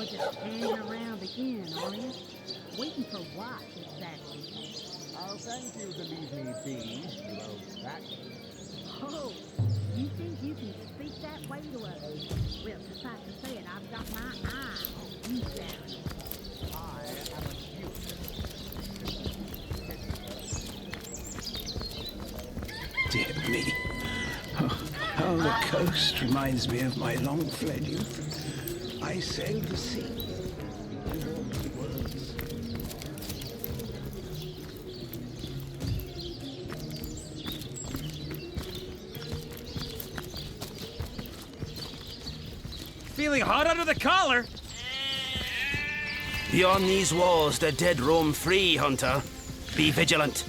You're just hanging around again, are you? Waiting for what, exactly? Oh, thank you to leave me be, you old rat. Oh, you think you can speak that way to us? Well, suffice to say it, I've got my eye on you, Baron. I am a duke. Dear me. How the coast reminds me of my long-fled youth. I sailed the sea. I walked the worlds. Feeling hot under the collar? Beyond these walls, the dead roam free, Hunter. Be vigilant.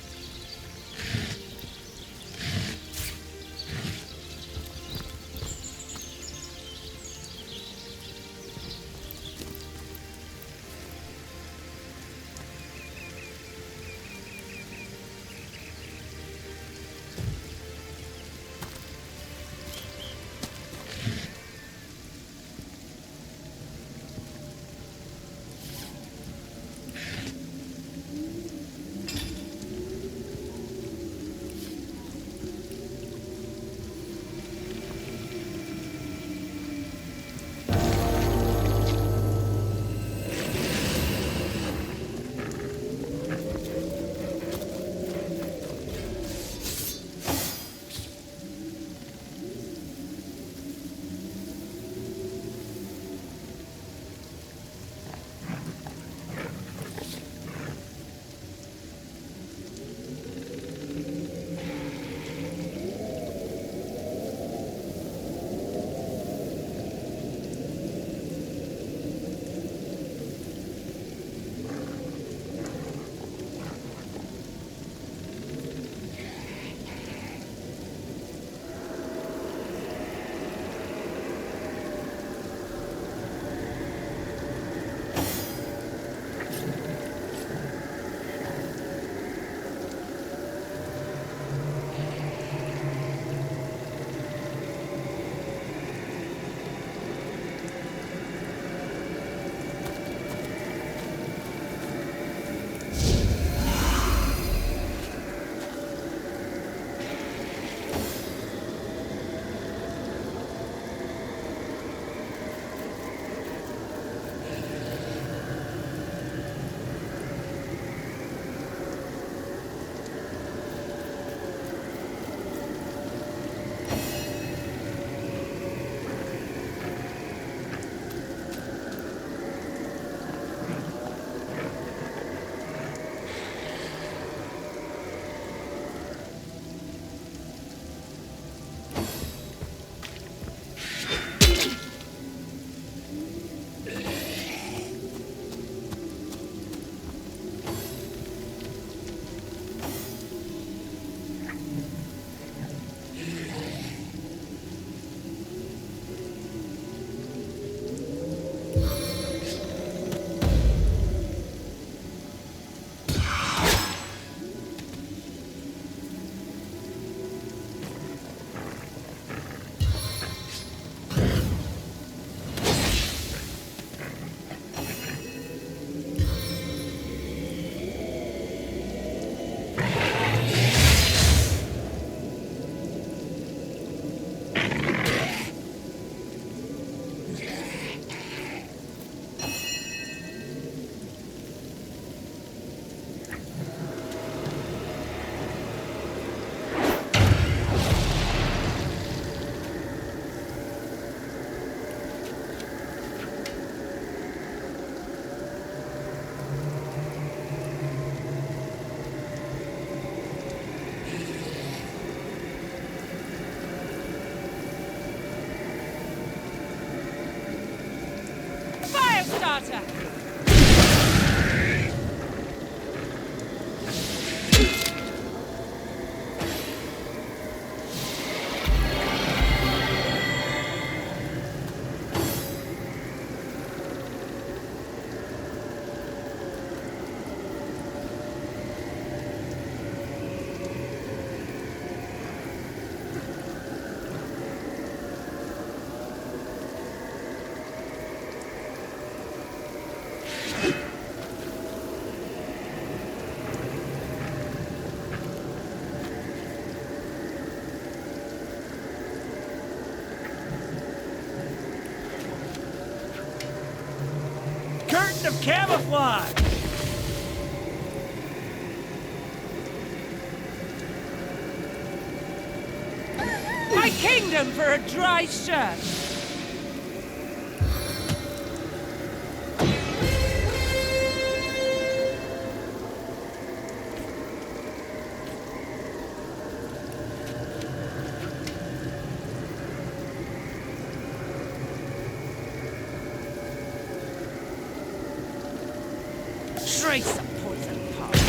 Starter! kind of camouflage? My kingdom for a dry shirt! Trace of poison powder.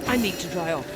I need to dry off.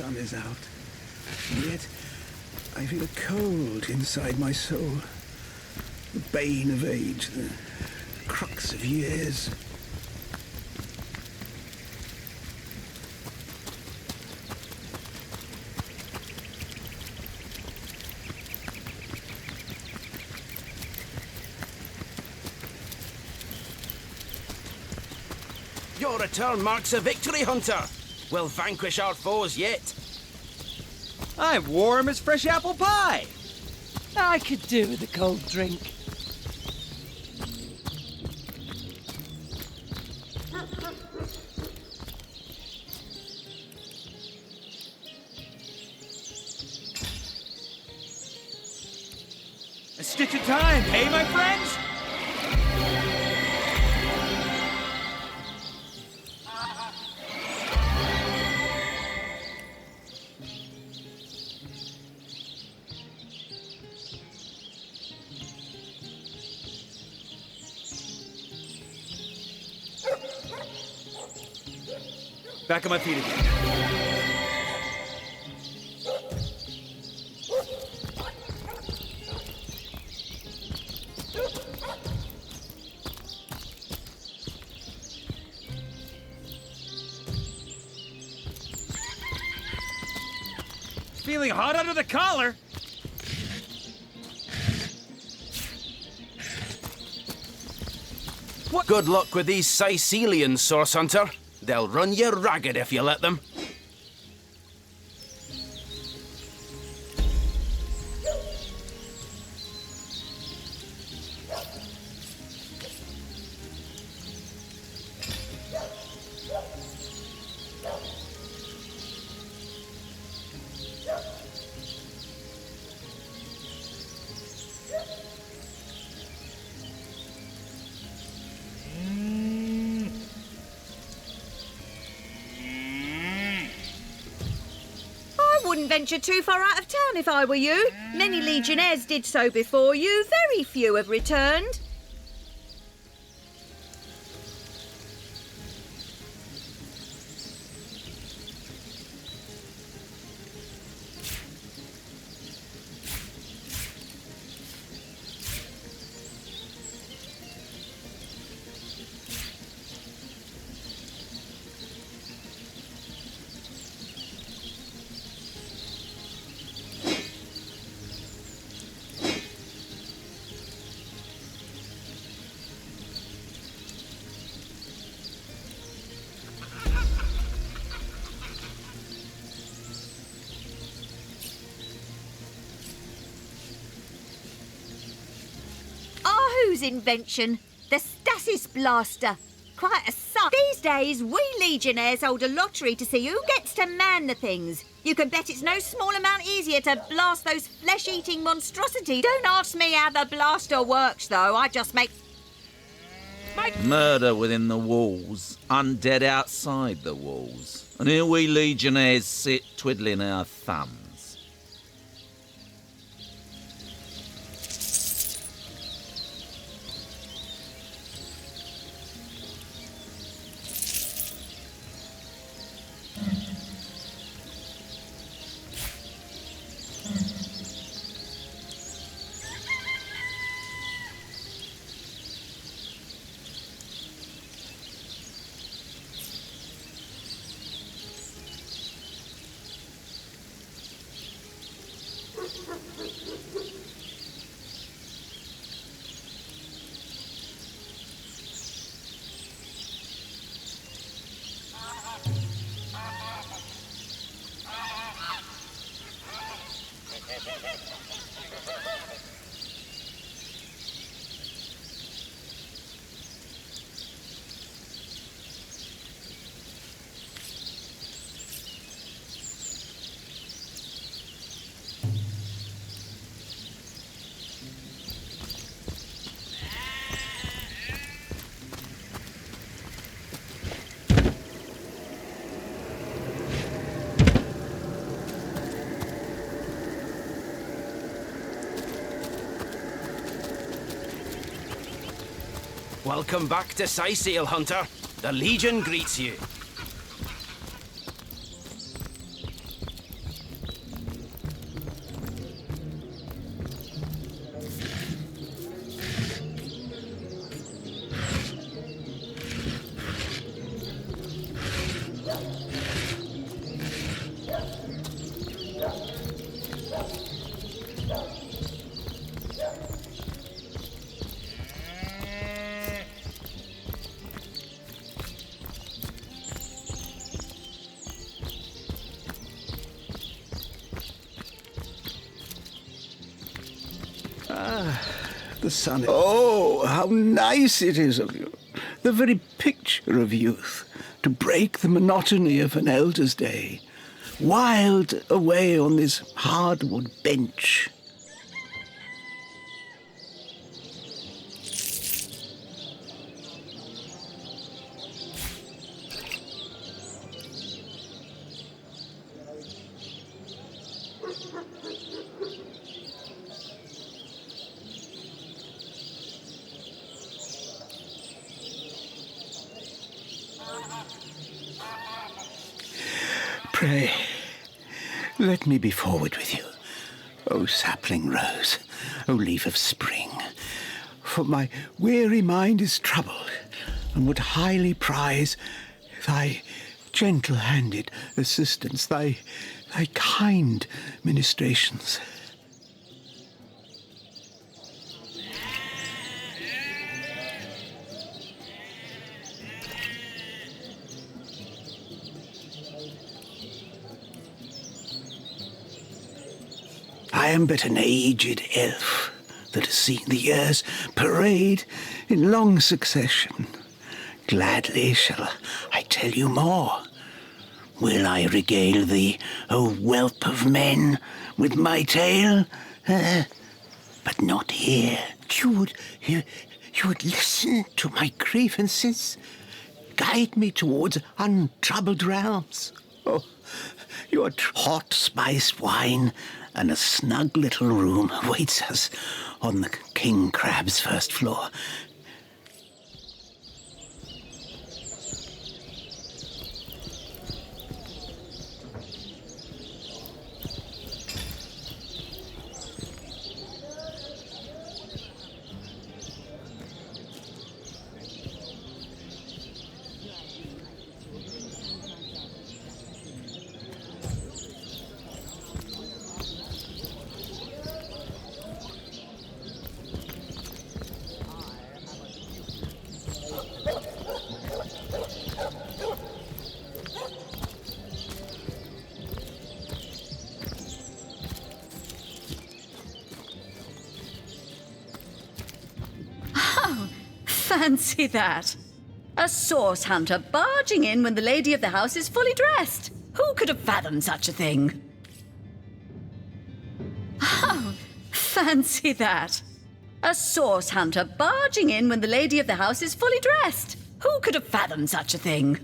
sun is out. And yet, I feel cold inside my soul. The bane of age, the crux of years. Your return marks a victory, Hunter. We'll vanquish our foes yet. I'm warm as fresh apple pie. I could do with a cold drink. A stitch of time, hey, my friends? Back on my feet again. Feeling hot under the collar? What? Good luck with these Sicilians, Source Hunter. They'll run you ragged if you let them. I wouldn't venture too far out of town if I were you. Many legionnaires did so before you. Very few have returned. Whose invention? The stasis blaster. Quite a sight. These days, we legionnaires hold a lottery to see who gets to man the things. You can bet it's no small amount easier to blast those flesh-eating monstrosities. Don't ask me how the blaster works, though. I just make... Murder within the walls, undead outside the walls. And here we legionnaires sit twiddling our thumbs. Welcome back to Sicile, Hunter. The Legion greets you. The sun. Oh, how nice it is of you. The very picture of youth, to break the monotony of an elder's day. Wild away on this hardwood bench. Pray, let me be forward with you, O sapling rose, O leaf of spring, for my weary mind is troubled, and would highly prize thy gentle-handed assistance, thy kind ministrations. I am but an aged elf that has seen the years parade in long succession. Gladly shall I tell you more. Will I regale thee, O whelp of men, with my tale? But not here. You would listen to my grievances, guide me towards untroubled realms. Oh, your hot spiced wine and a snug little room awaits us on the King Crab's first floor. Fancy that! A source hunter barging in when the lady of the house is fully dressed. Who could have fathomed such a thing? Oh, fancy that! A source hunter barging in when the lady of the house is fully dressed. Who could have fathomed such a thing?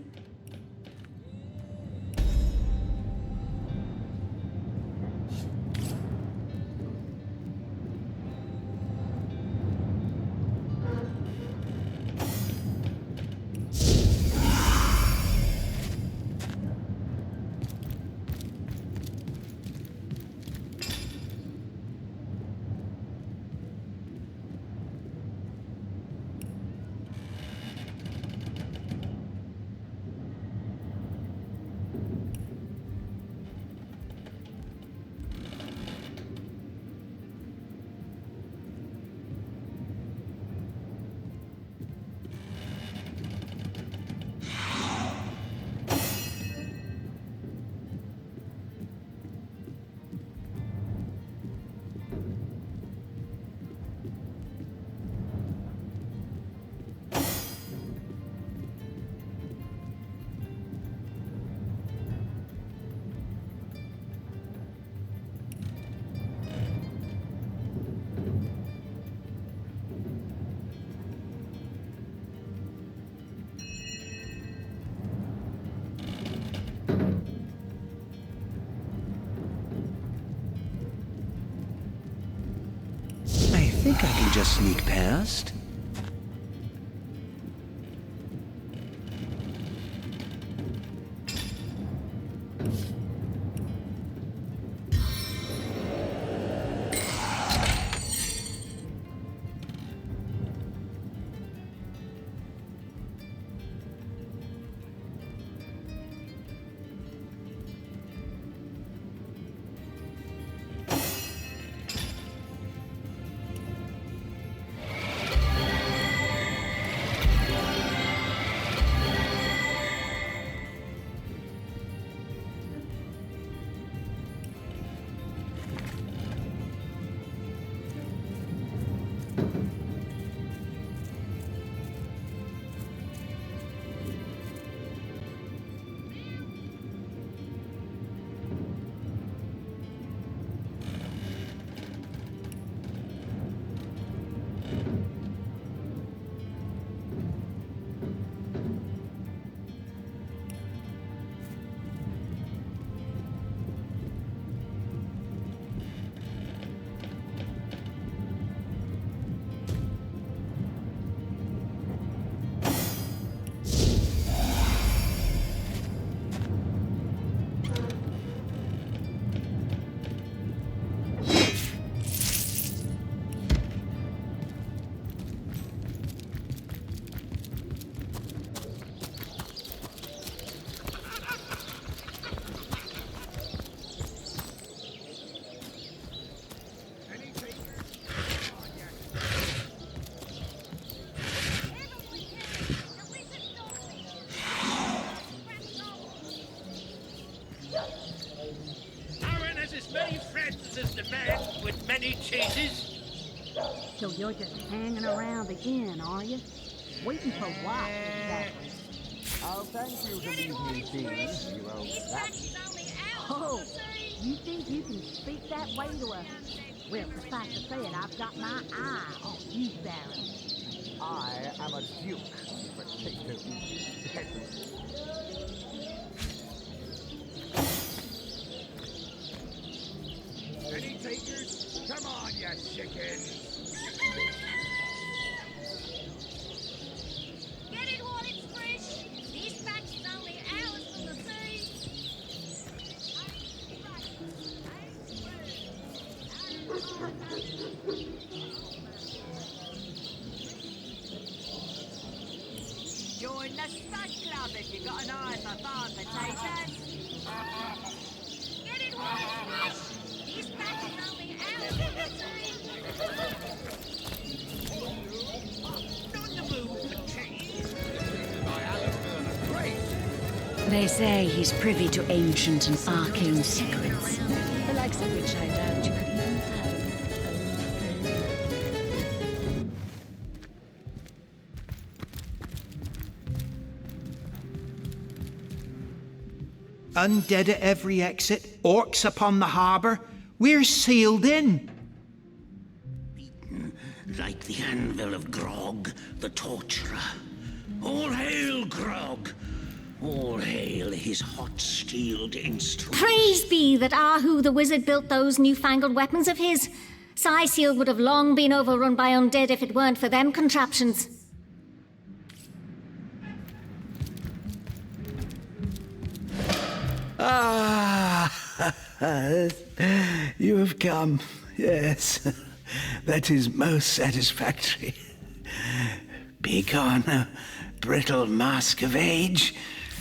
I think I can just sneak past. answers the man with many chases. So you're just hanging around the inn, are you? Waiting for what, exactly? Oh, thank you to leave me be, you old sap. Oh, you think you can speak that way to us? Well, suffice to say it, I've got my eye on you, Baron. I am a duke, potato eating peasant. Any takers? Come on, you chickens! Get it while it's fresh. This batch is only hours from the sea. Join the Spud Club if you've got an eye for farm potatoes. Get it while it's fresh. This batch is only hours from the sea. Not in the mood for cheese. My Alistair and a great. They say he's privy to ancient and arcane secrets, the likes of which I doubt you could even fathom. Undead at every exit, orcs upon the harbour. We're sealed in. Like the anvil of Grog, the torturer. All hail, Grog! All hail his hot-steeled instrument. Praise be that Ahu the wizard built those newfangled weapons of his. Seal would have long been overrun by undead if it weren't for them contraptions. Ah, you have come. Yes, that is most satisfactory. Begone, brittle mask of age.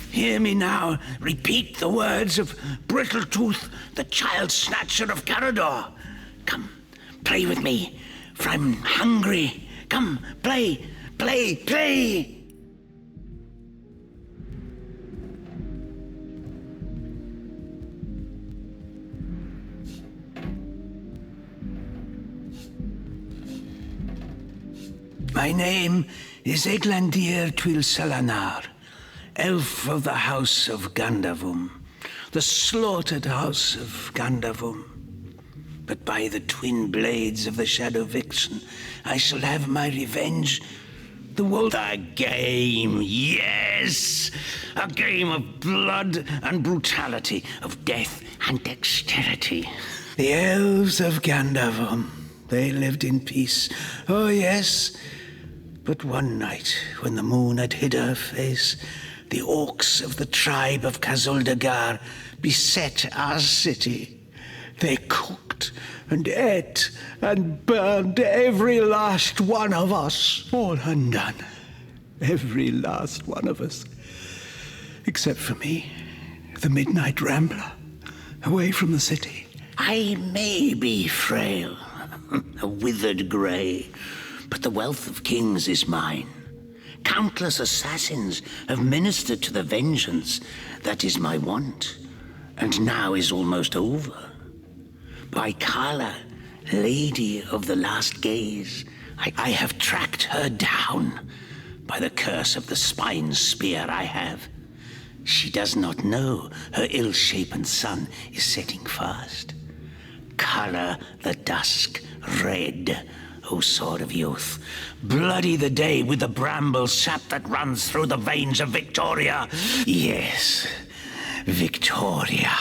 Hear me now repeat the words of Brittletooth, the child snatcher of Carador. Come, play with me, for I'm hungry. Come, play, play, play! My name is Eglandir Twil Selanar, elf of the house of Gandavum, the slaughtered house of Gandavum. But by the twin blades of the Shadow Vixen, I shall have my revenge. The wolf. A game, yes! A game of blood and brutality, of death and dexterity. The elves of Gandavum, they lived in peace. Oh, yes. But one night, when the moon had hid her face, the orcs of the tribe of Kazuldagar beset our city. They cooked and ate and burned every last one of us. All undone. Every last one of us. Except for me, the midnight rambler, away from the city. I may be frail, a withered grey, but the wealth of kings is mine. Countless assassins have ministered to the vengeance that is my want, and now is almost over. By Kala, Lady of the Last Gaze, I have tracked her down. By the curse of the spine spear I have. She does not know her ill-shapen son is setting fast. Color the dusk red, O sword of youth. Bloody the day with the bramble sap that runs through the veins of Victoria. Yes, Victoria.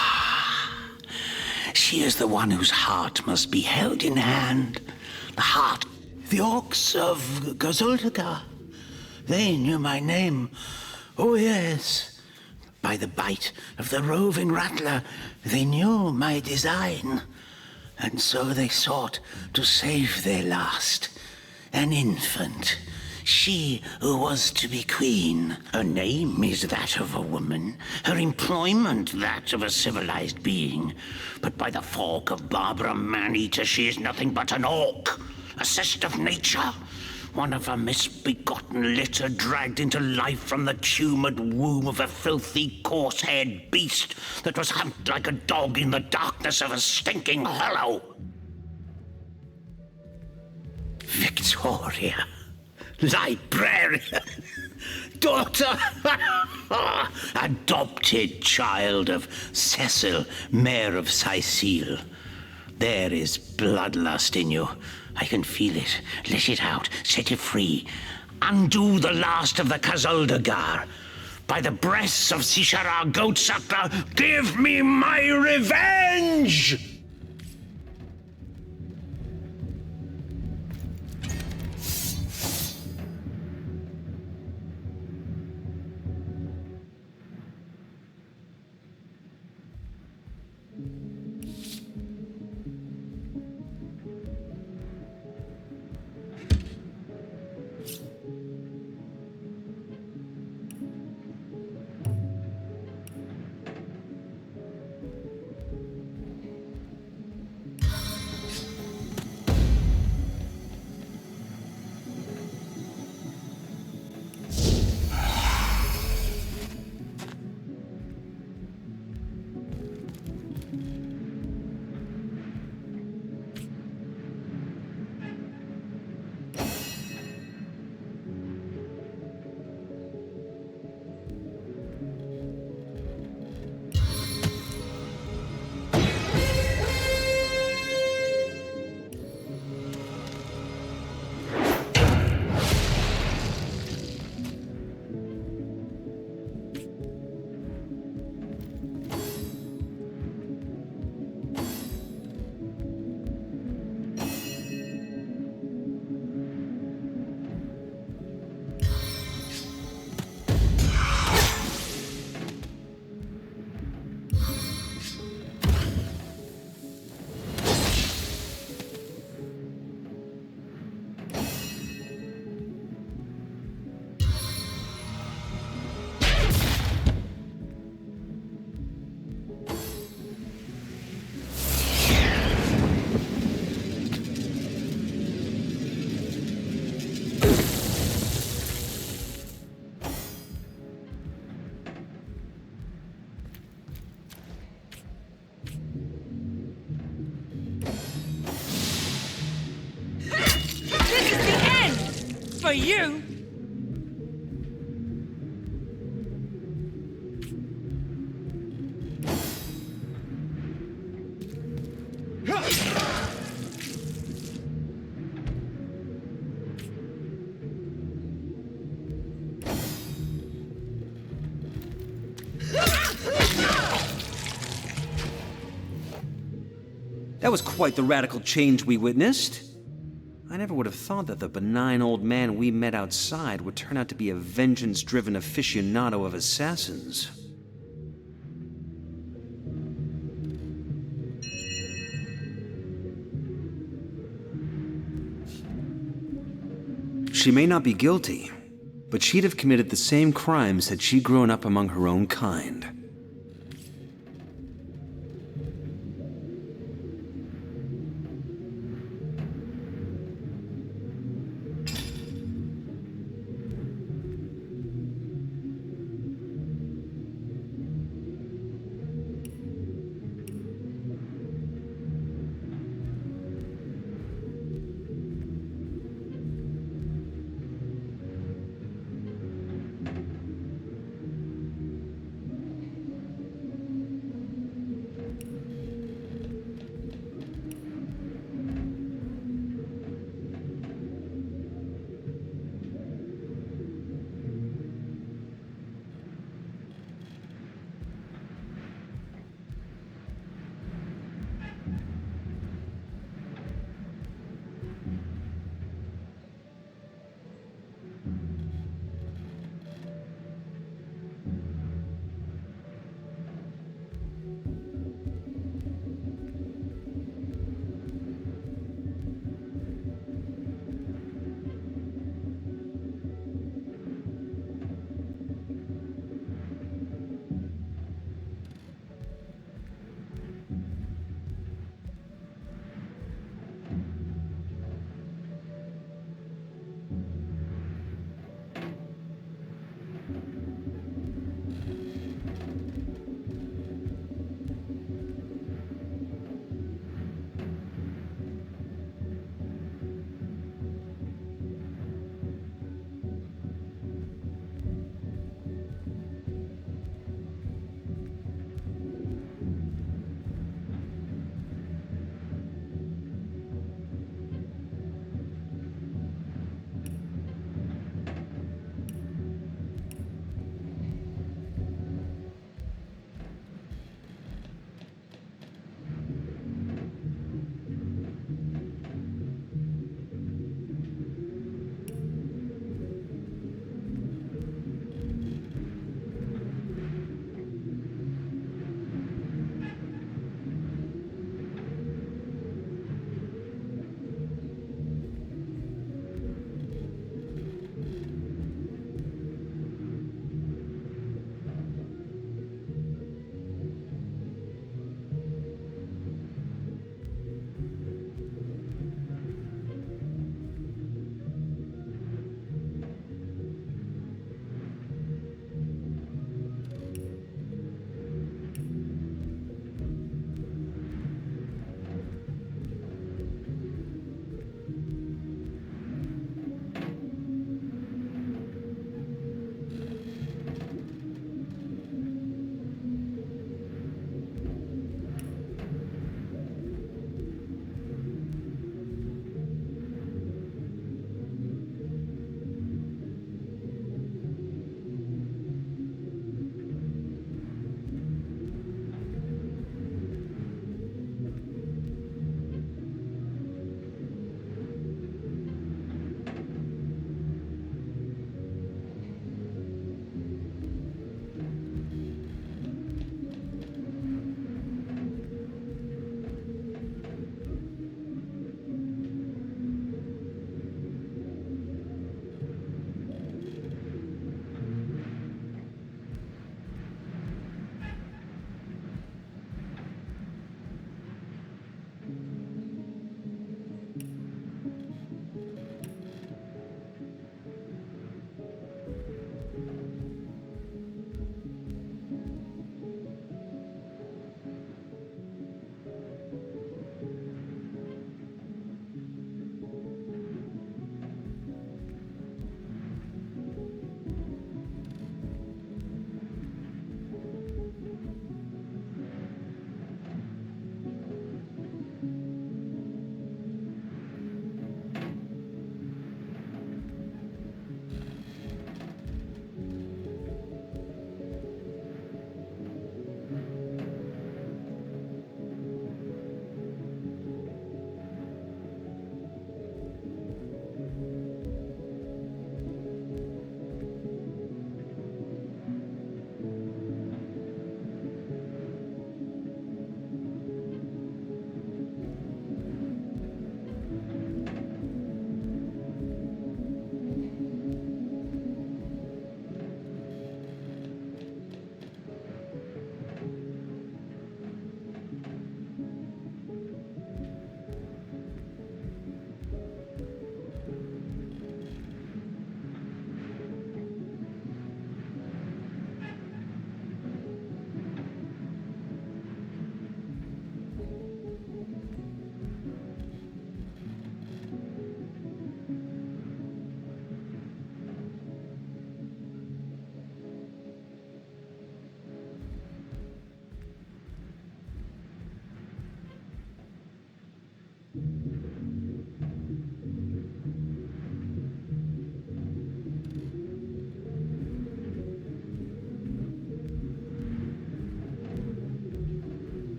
She is the one whose heart must be held in hand. The heart. The orcs of Gazuldagar. They knew my name. Oh, yes. By the bite of the roving rattler, they knew my design. And so they sought to save their last, an infant. She who was to be queen. Her name is that of a woman, her employment that of a civilized being. But by the fork of Barbara Man-Eater, she is nothing but an orc, a cyst of nature, one of a misbegotten litter dragged into life from the tumid womb of a filthy, coarse-haired beast that was humped like a dog in the darkness of a stinking hollow. Victoria, librarian, daughter, adopted child of Cecil, Mayor of Sicile. There is bloodlust in you. I can feel it. Let it out. Set it free. Undo the last of the Kazuldagar. By the breasts of Sishara Goatsucker, give me my revenge! For you? That was quite the radical change we witnessed. I never would have thought that the benign old man we met outside would turn out to be a vengeance-driven aficionado of assassins. She may not be guilty, but she'd have committed the same crimes had she grown up among her own kind.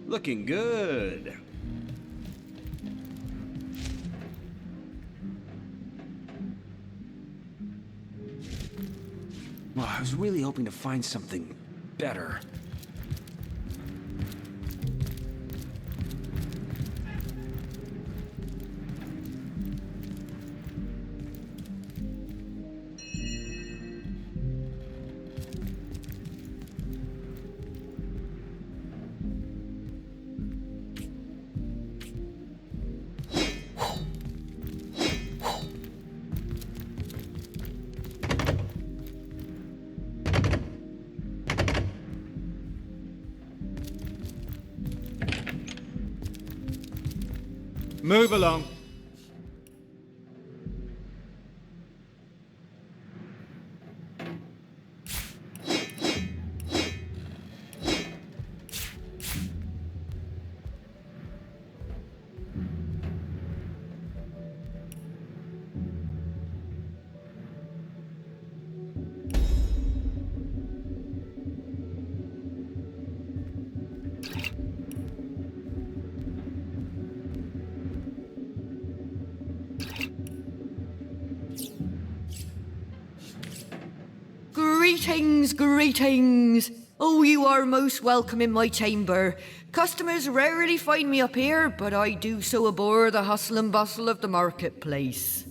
Looking good. Well, I was really hoping to find something better. Move along. Greetings, greetings. Oh, you are most welcome in my chamber. Customers rarely find me up here, but I do so abhor the hustle and bustle of the marketplace.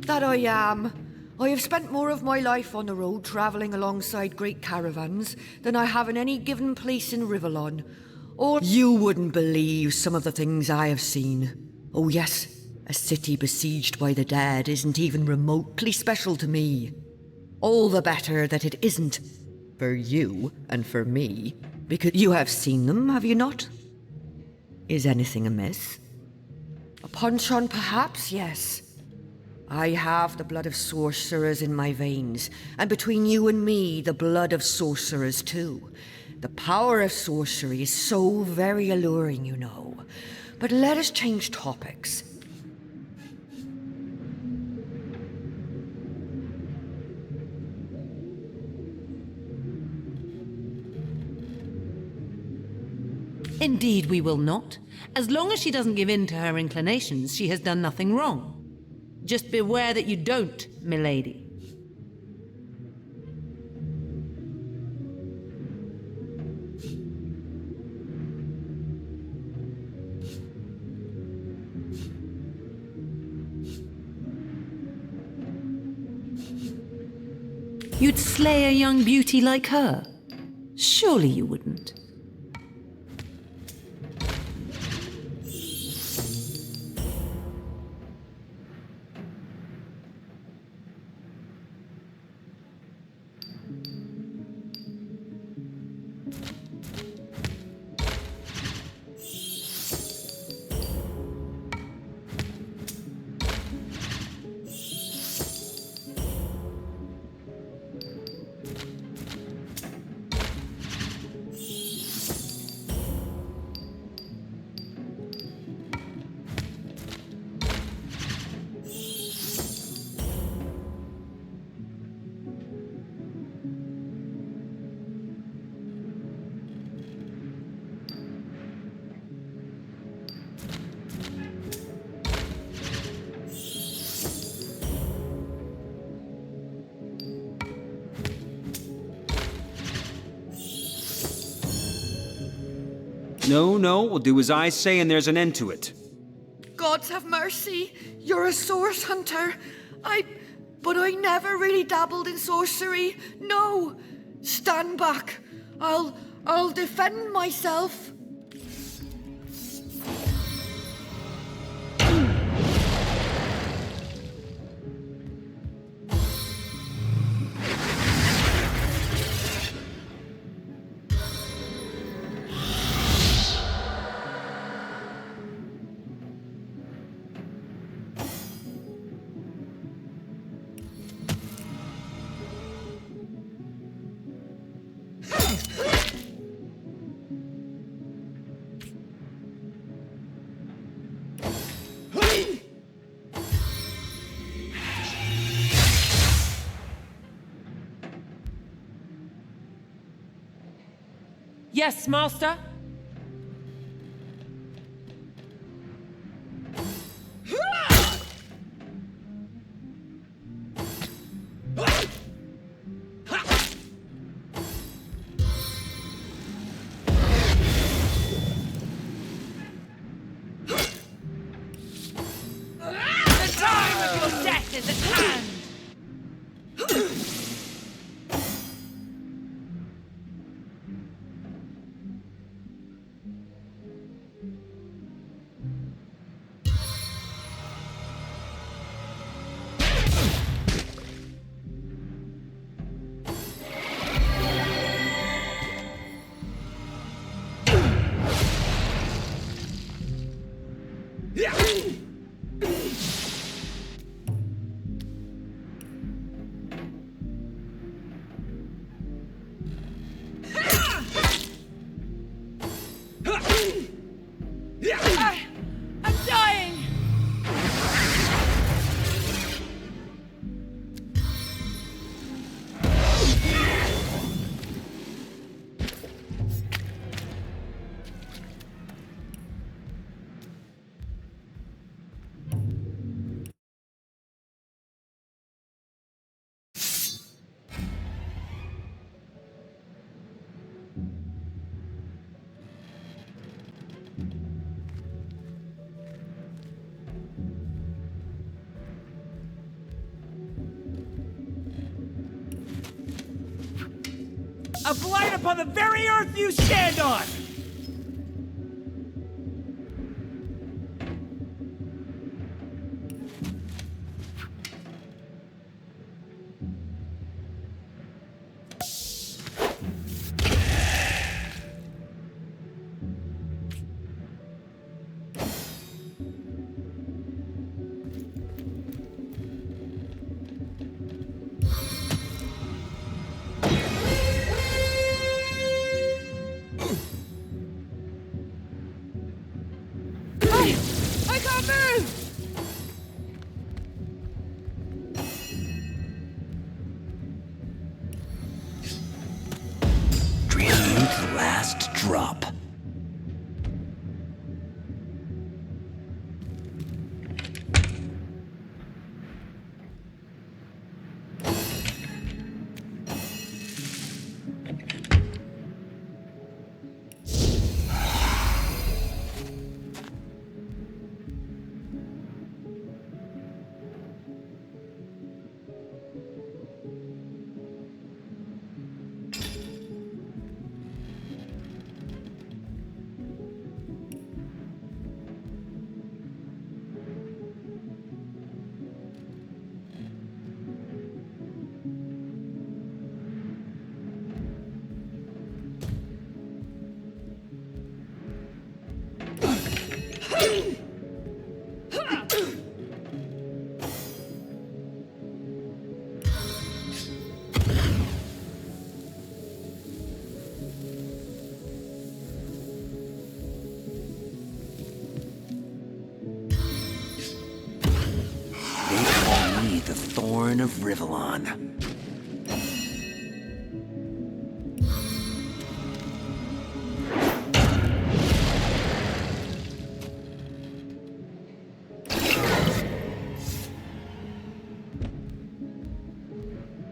That I am. I have spent more of my life on the road travelling alongside great caravans than I have in any given place in Rivellon. Or you wouldn't believe some of the things I have seen. Oh yes, a city besieged by the dead isn't even remotely special to me. All the better that it isn't. For you and for me. Because you have seen them, have you not? Is anything amiss? A punch-on perhaps, yes. I have the blood of sorcerers in my veins, and between you and me, the blood of sorcerers too. The power of sorcery is so very alluring, you know. But let us change topics. Indeed we will not. As long as she doesn't give in to her inclinations, she has done nothing wrong. Just beware that you don't, milady. You'd slay a young beauty like her? Surely you wouldn't. No, we'll do as I say and there's an end to it. Gods have mercy. You're a source hunter. But I never really dabbled in sorcery. No. Stand back. I'll defend myself. Yes, master? The time of your death is at hand! I'm dying! A blight upon the very earth you stand on! I can't move! Drain you to the last drop. The Thorn of Rivellon.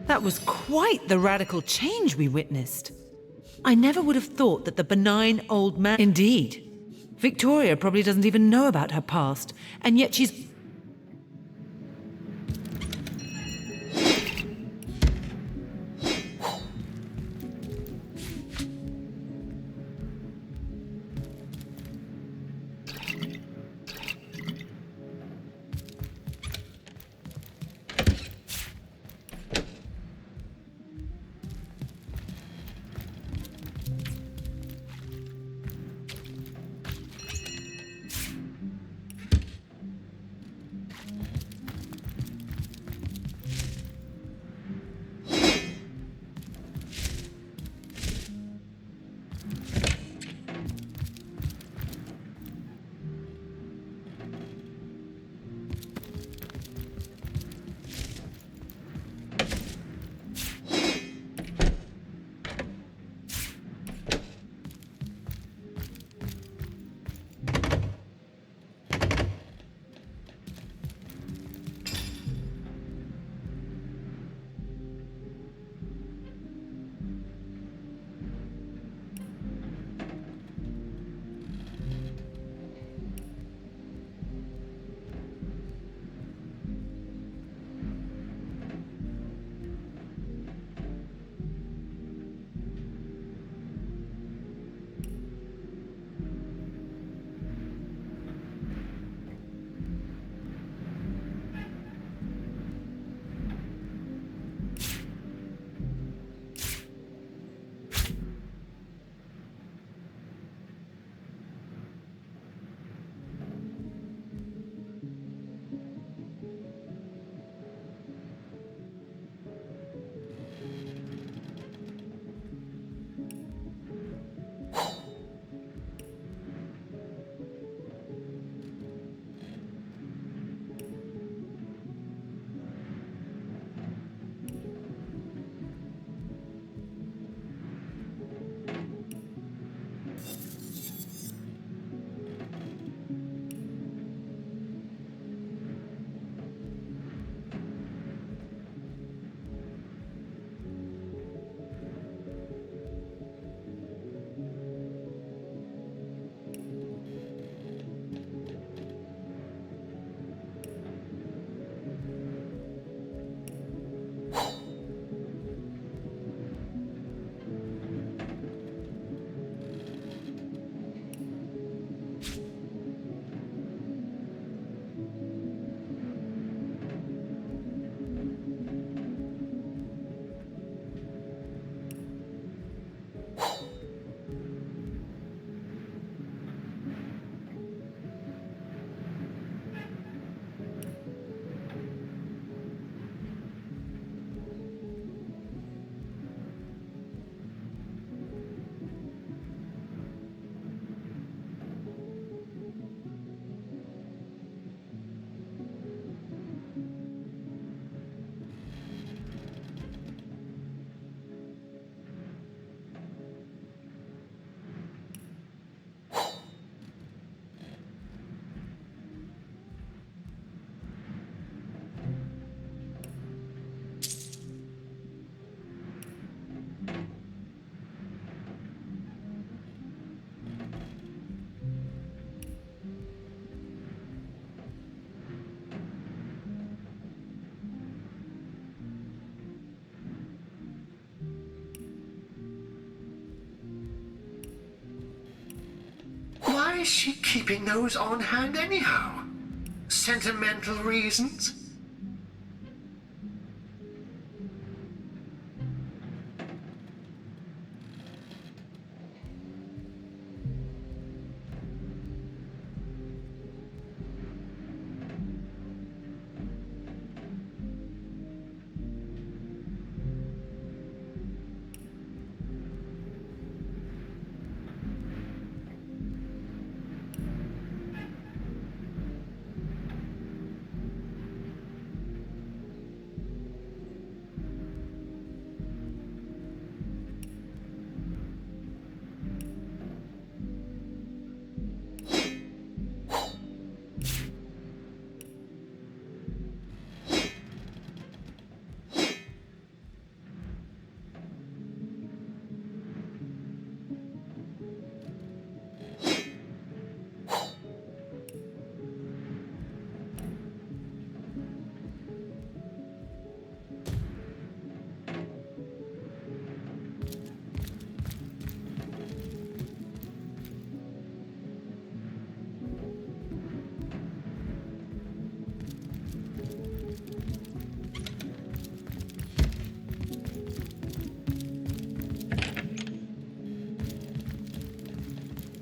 That was quite the radical change we witnessed. I never would have thought that the benign old man... Indeed. Victoria probably doesn't even know about her past, and yet she's... is she keeping those on hand anyhow? Sentimental reasons?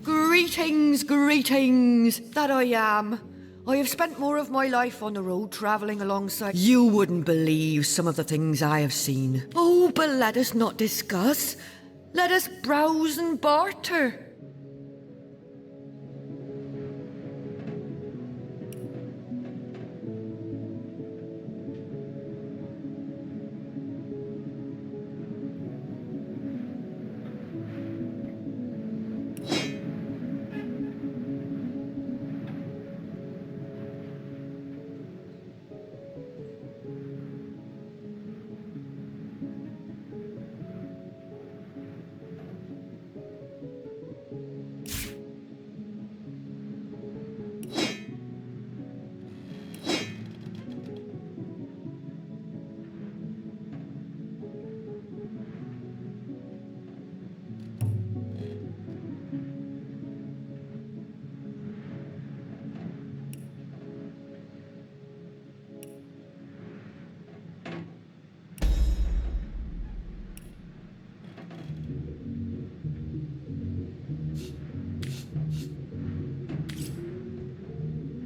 Greetings, greetings, that I am. I have spent more of my life on the road travelling alongside. You wouldn't believe some of the things I have seen. Oh, but let us not discuss. Let us browse and barter.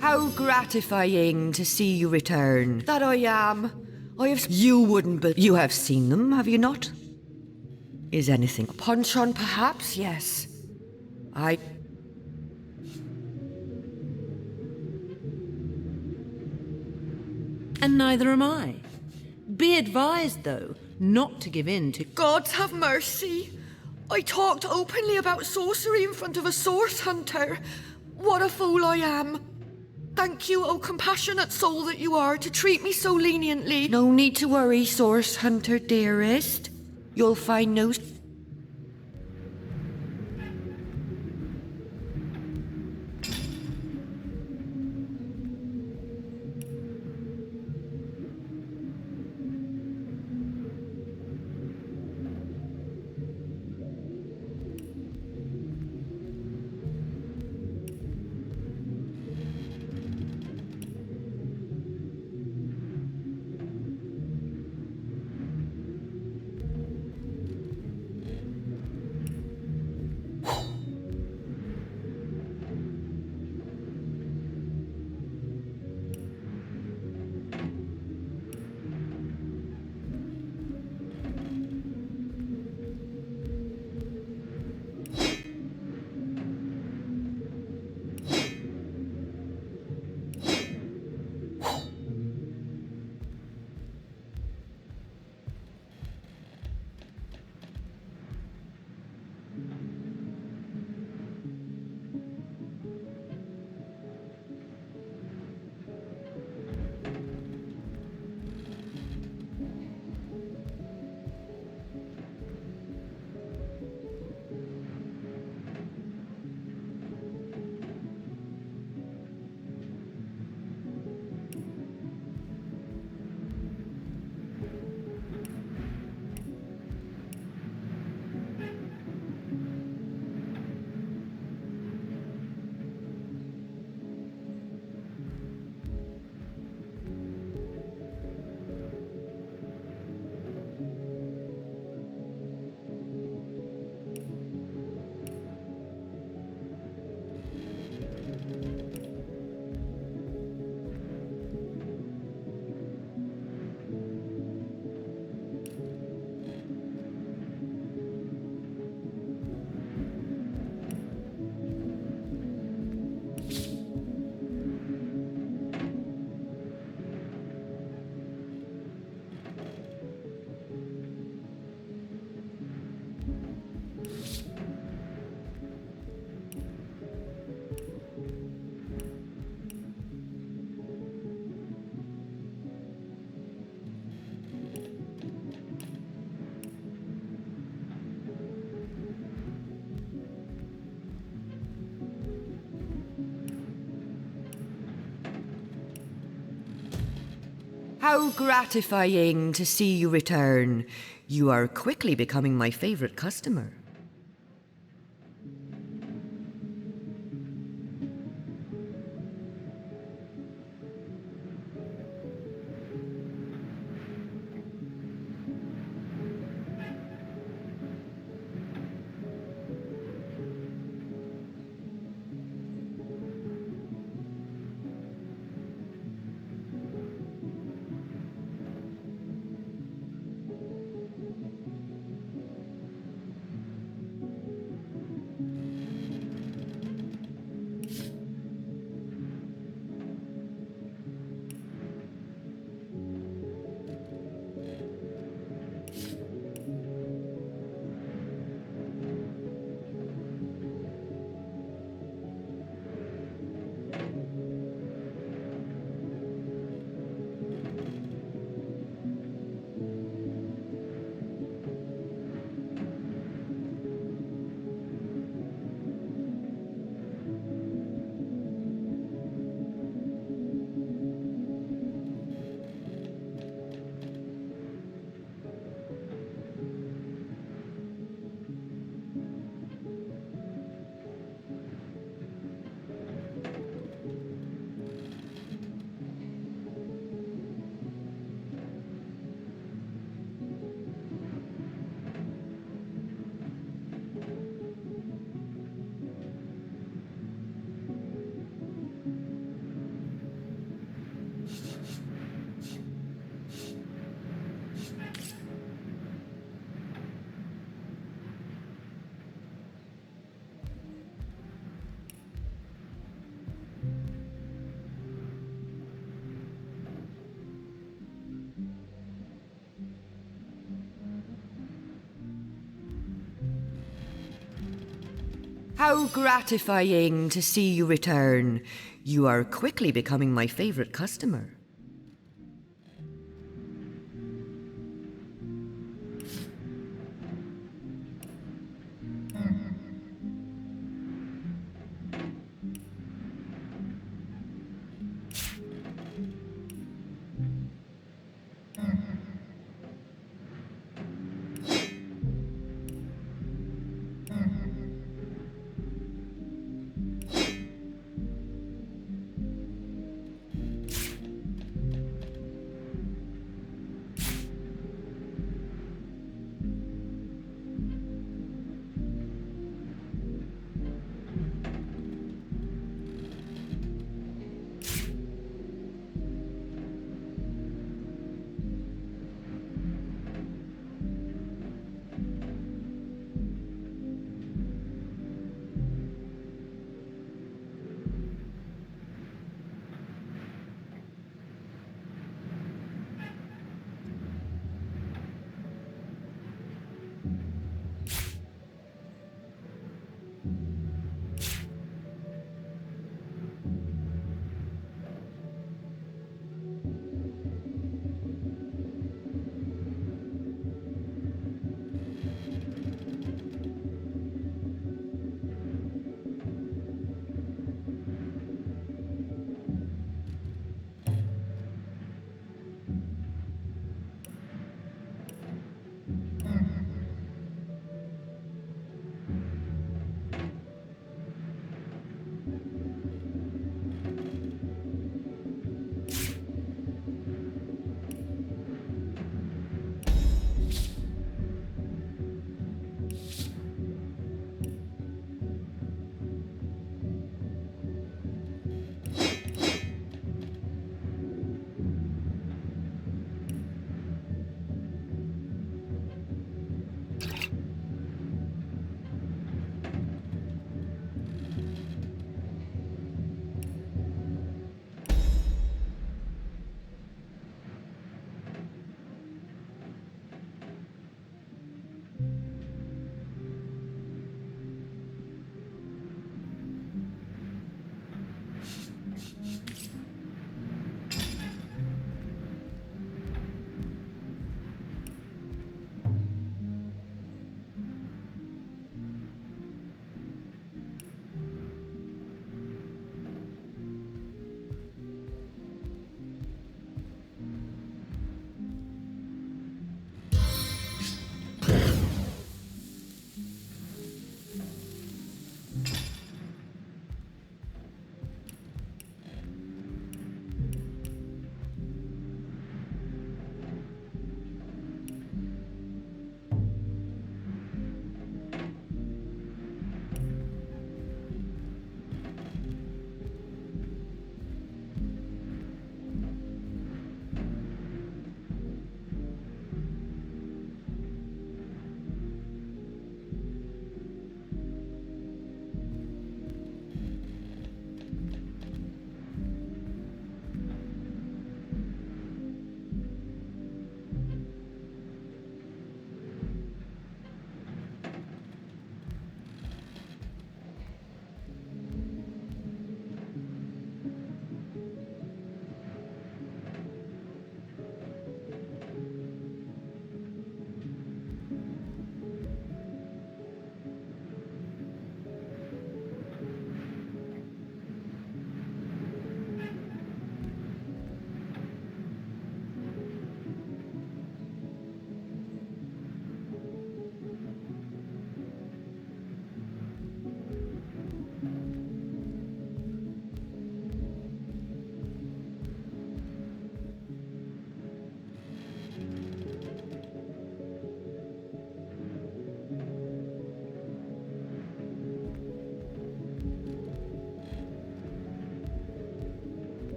How gratifying to see you return. That I am. You wouldn't believe. You have seen them, have you not? Is anything a punch on, perhaps? Yes. And neither am I. Be advised, though, not to give in to... Gods have mercy. I talked openly about sorcery in front of a source hunter. What a fool I am. Thank you, oh compassionate soul that you are, to treat me so leniently. No need to worry, source hunter dearest. You'll find no... How gratifying to see you return. You are quickly becoming my favorite customer. How gratifying to see you return. You are quickly becoming my favorite customer.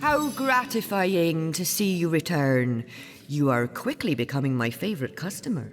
How gratifying to see you return. You are quickly becoming my favorite customer.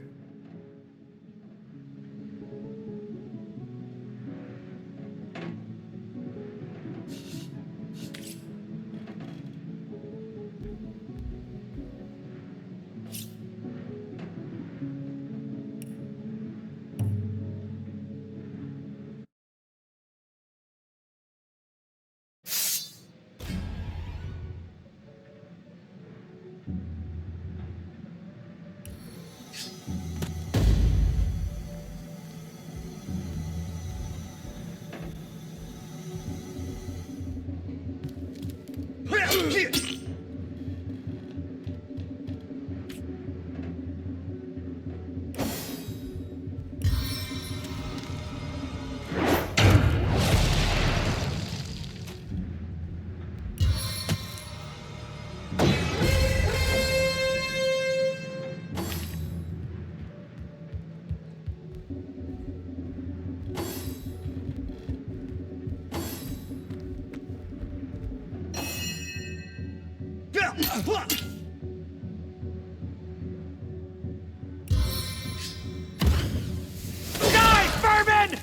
Die, vermin!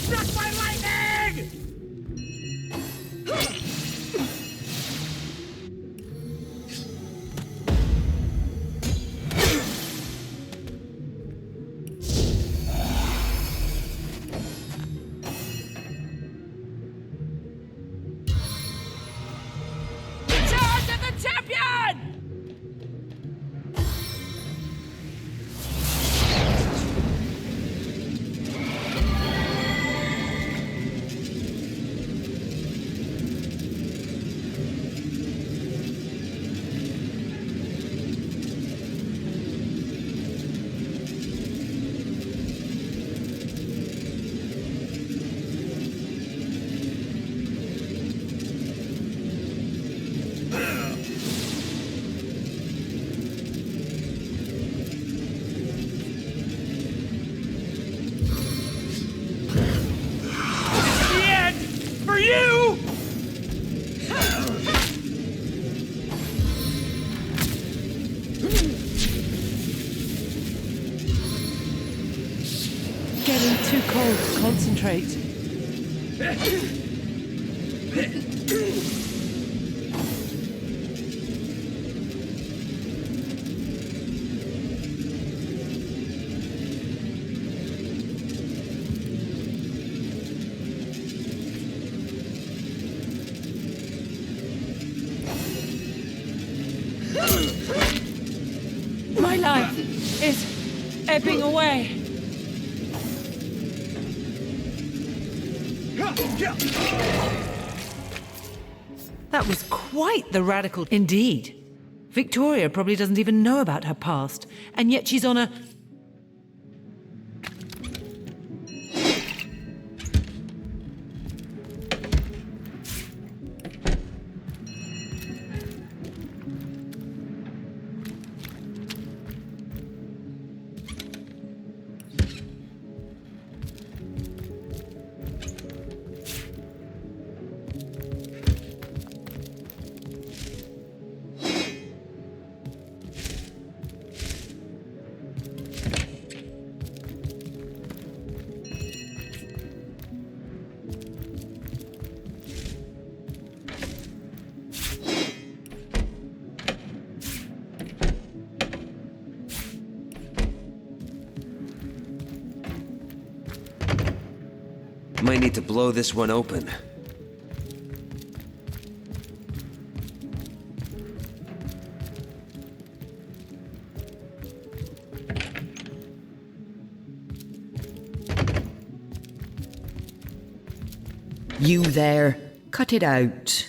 Struck by lightning! Charge at the champion! For you! Getting too cold to concentrate. My life is ebbing away. That was quite the radical. Indeed. Victoria probably doesn't even know about her past, and yet she's on a... Might need to blow this one open. You there, cut it out.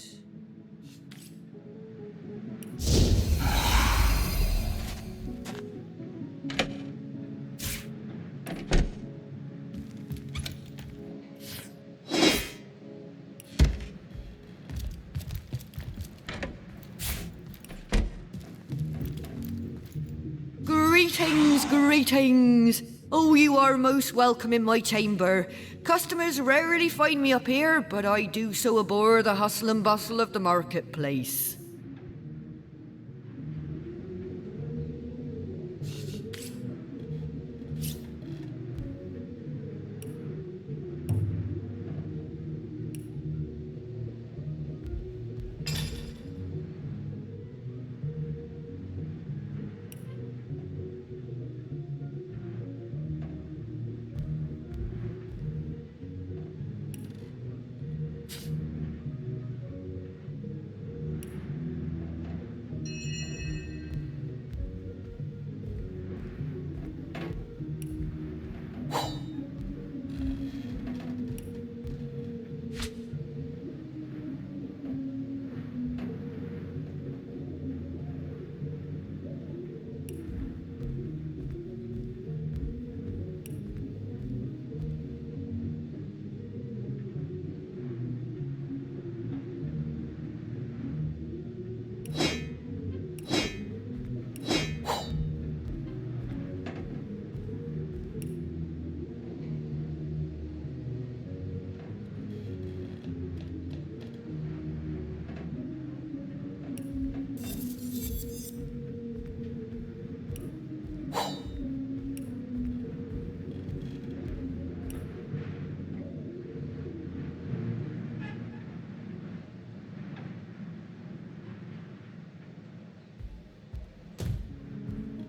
Greetings, greetings. Oh, you are most welcome in my chamber. Customers rarely find me up here, but I do so abhor the hustle and bustle of the marketplace.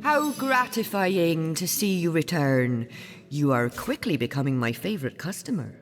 How gratifying to see you return. You are quickly becoming my favorite customer.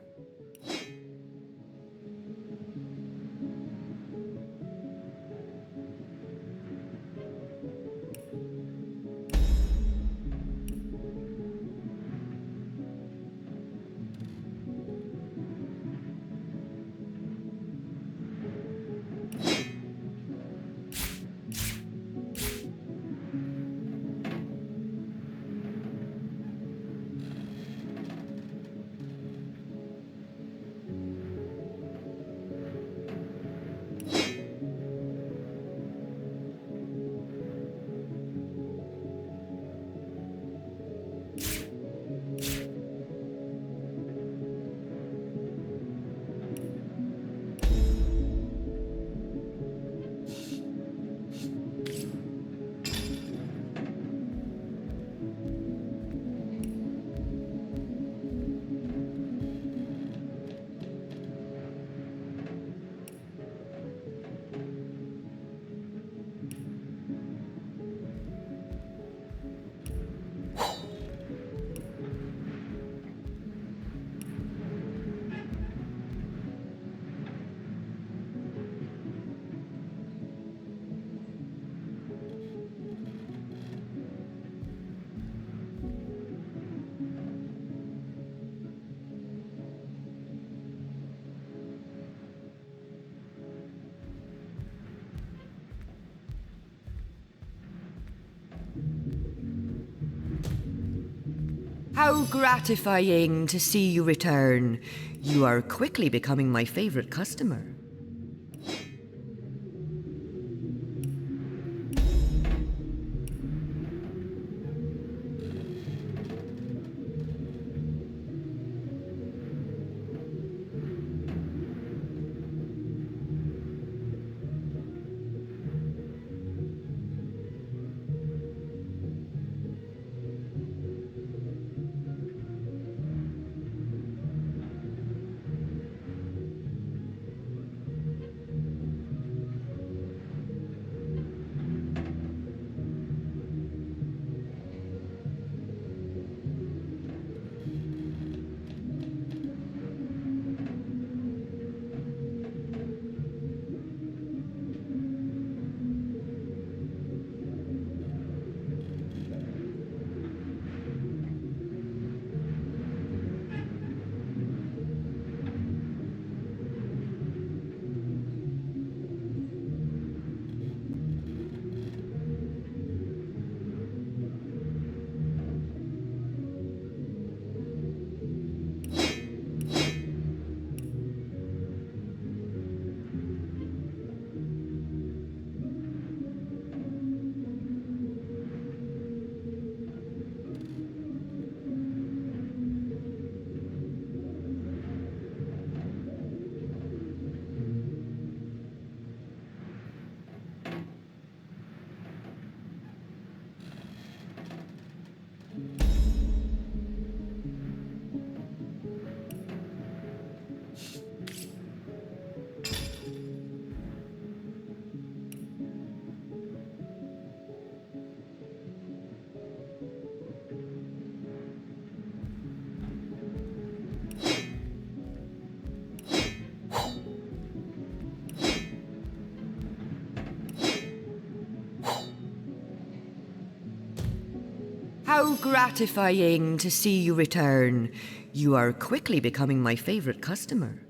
How gratifying to see you return. You are quickly becoming my favorite customer. How gratifying to see you return. You are quickly becoming my favorite customer.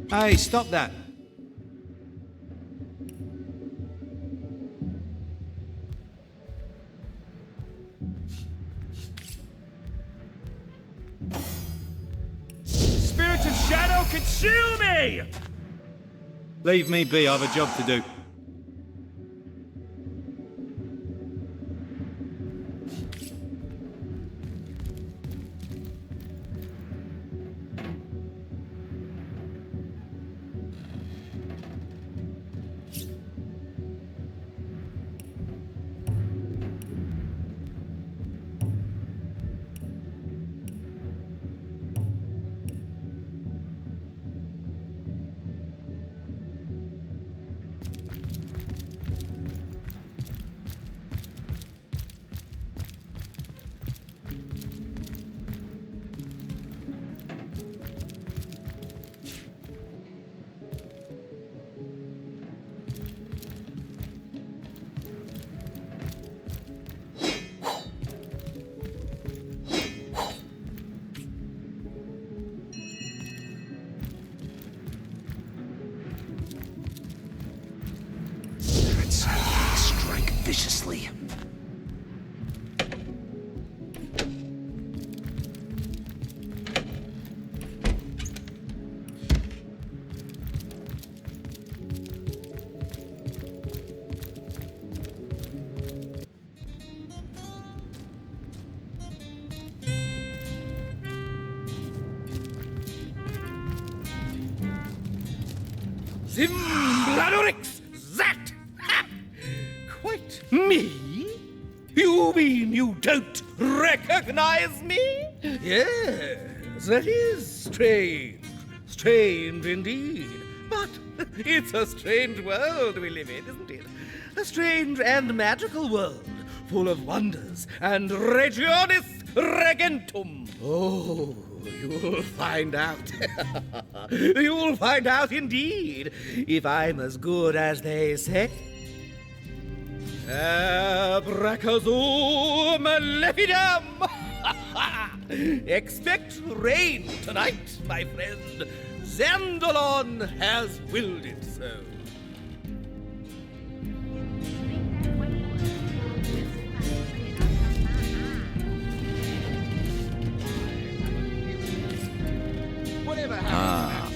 Hey, stop that. Spirit of shadow, consume me! Leave me be, I have a job to do. Simbladorix, that! Ha! Quite me? You mean you don't recognize me? Yes, that is strange. Strange indeed. But it's a strange world we live in, isn't it? A strange and magical world, full of wonders and regionis regentum. Oh, you'll find out. You'll find out indeed, if I'm as good as they say. Abracazoo malefidam! Expect rain tonight, my friend. Zandalon has willed it so.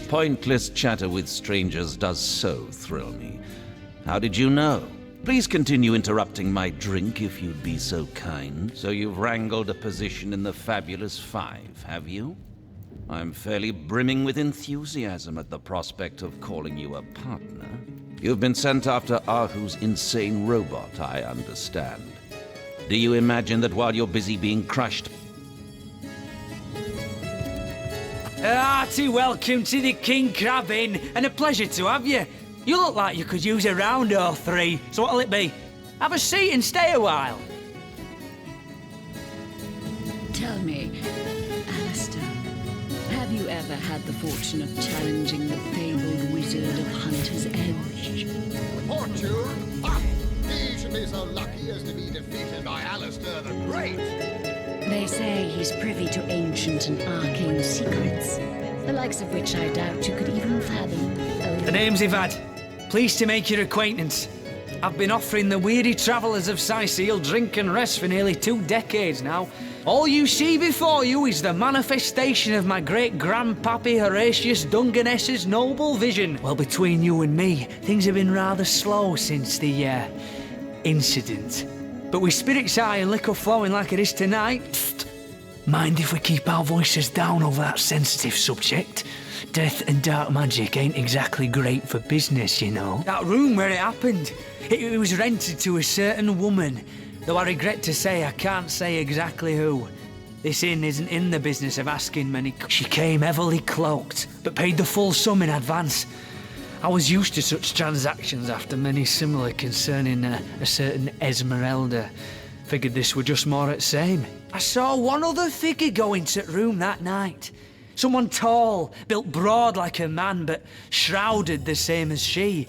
Pointless chatter with strangers does so thrill me. How did you know? Please continue interrupting my drink if you'd be so kind. So you've wrangled a position in the Fabulous Five, have you? I'm fairly brimming with enthusiasm at the prospect of calling you a partner. You've been sent after Ahu's insane robot, I understand. Do you imagine that while you're busy being crushed... Hearty welcome to the King Crab Inn, and a pleasure to have you. You look like you could use a round or three, so what'll it be? Have a seat and stay a while. Tell me, Alistair, have you ever had the fortune of challenging the fabled wizard of Hunter's Edge? Fortune? Ha! He should be so lucky as to be defeated by Alistair the Great. They say he's privy to ancient and arcane secrets, the likes of which I doubt you could even fathom. The name's Ivad. Pleased to make your acquaintance. I've been offering the weary travellers of Syceal drink and rest for nearly 2 decades now. All you see before you is the manifestation of my great-grandpappy Horatius Dungeness's noble vision. Well, between you and me, things have been rather slow since the, incident. But with spirits high and liquor flowing like it is tonight, mind if we keep our voices down over that sensitive subject? Death and dark magic ain't exactly great for business, you know. That room where it happened, it was rented to a certain woman, though I regret to say I can't say exactly who. This inn isn't in the business of asking many. She came heavily cloaked, but paid the full sum in advance. I was used to such transactions after many similar concerning a certain Esmeralda. Figured this were just more at same. I saw one other figure go into the room that night. Someone tall, built broad like a man, but shrouded the same as she.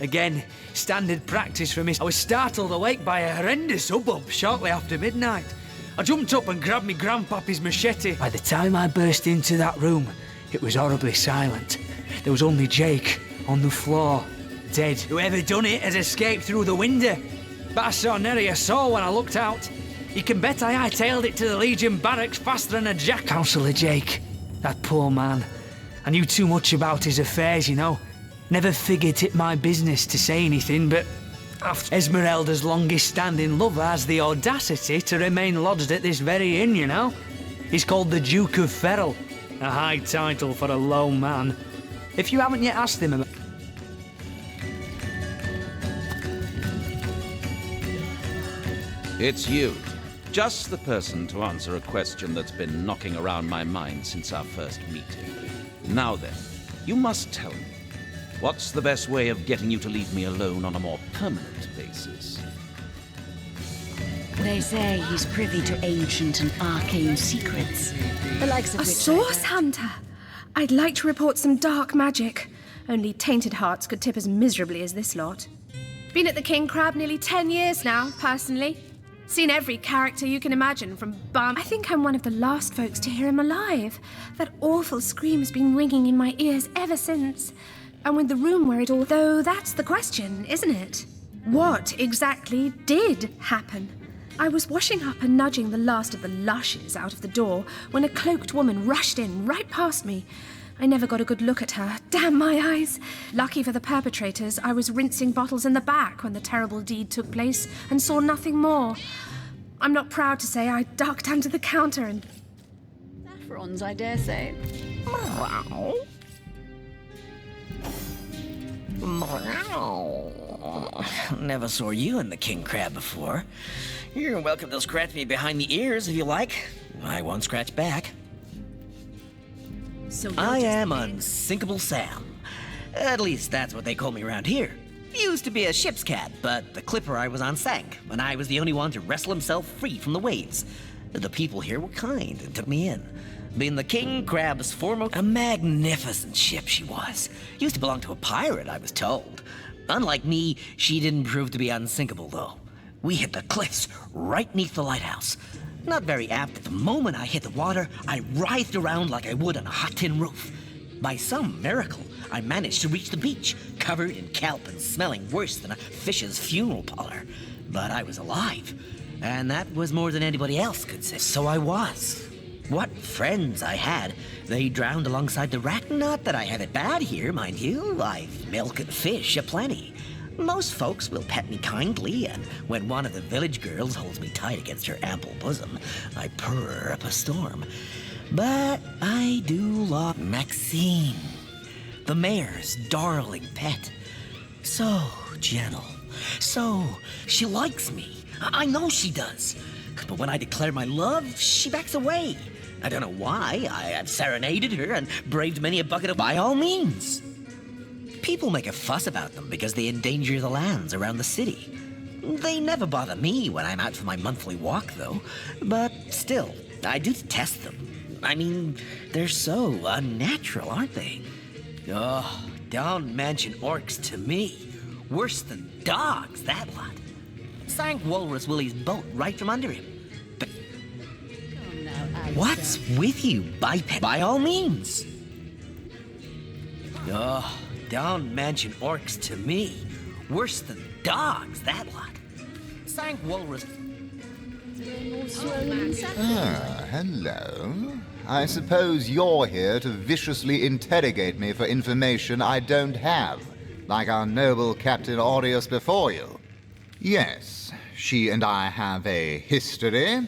Again, standard practice for me. I was startled awake by a horrendous hubbub shortly after midnight. I jumped up and grabbed me grandpappy's machete. By the time I burst into that room, it was horribly silent. There was only Jake on the floor, dead. Whoever done it has escaped through the window. But I saw nary a soul when I looked out. You can bet I hightailed it to the Legion barracks faster than a jack. Councillor Jake, that poor man. I knew too much about his affairs, you know. Never figured it my business to say anything, but after Esmeralda's longest-standing lover has the audacity to remain lodged at this very inn, you know. He's called the Duke of Ferrell, a high title for a low man. If you haven't yet asked him about... It's you. Just the person to answer a question that's been knocking around my mind since our first meeting. Now then, you must tell me, what's the best way of getting you to leave me alone on a more permanent basis? They say he's privy to ancient and arcane secrets, the likes of A which... source hunter? I'd like to report some dark magic. Only tainted hearts could tip as miserably as this lot. Been at the King Crab nearly 10 years now, personally. Seen every character you can imagine, from Bum. I think I'm one of the last folks to hear him alive. That awful scream has been ringing in my ears ever since. And with the room where it all... Though that's the question, isn't it? What exactly did happen? I was washing up and nudging the last of the lushes out of the door when a cloaked woman rushed in right past me. I never got a good look at her. Damn my eyes! Lucky for the perpetrators, I was rinsing bottles in the back when the terrible deed took place and saw nothing more. I'm not proud to say I ducked under the counter and... Saffrons, I dare say. Never saw you in the king crab before. You're welcome to scratch me behind the ears if you like. I won't scratch back. So I am Unsinkable Sam. At least that's what they call me around here. Used to be a ship's cat, but the clipper I was on sank, and I was the only one to wrestle himself free from the waves. The people here were kind and took me in. Being the king crab's foremost, a magnificent ship she was. Used to belong to a pirate, I was told. Unlike me, she didn't prove to be unsinkable, though. We hit the cliffs right neath the lighthouse. Not very apt. The moment I hit the water, I writhed around like I would on a hot tin roof. By some miracle, I managed to reach the beach, covered in kelp and smelling worse than a fish's funeral parlor. But I was alive, and that was more than anybody else could say. So I was. What friends I had. They drowned alongside the wreck. Not that I have it bad here, mind you. I've milk and fish aplenty. Most folks will pet me kindly, and when one of the village girls holds me tight against her ample bosom, I purr up a storm. But I do love Maxine, the mayor's darling pet. So gentle. So she likes me. I know she does. But when I declare my love, she backs away. I don't know why. I have serenaded her and braved many a bucket of by all means. People make a fuss about them because they endanger the lands around the city. They never bother me when I'm out for my monthly walk, though. But still, I do detest them. I mean, they're so unnatural, aren't they? Oh, don't mention orcs to me. Worse than dogs, that lot. Sank Walrus Willie's boat right from under him. But what's with you, biped? By all means. Oh, don't mention orcs to me. Worse than dogs, that lot. Sank Walrus. Ah, hello. I suppose you're here to viciously interrogate me for information I don't have, like our noble Captain Aureus before you. Yes, she and I have a history.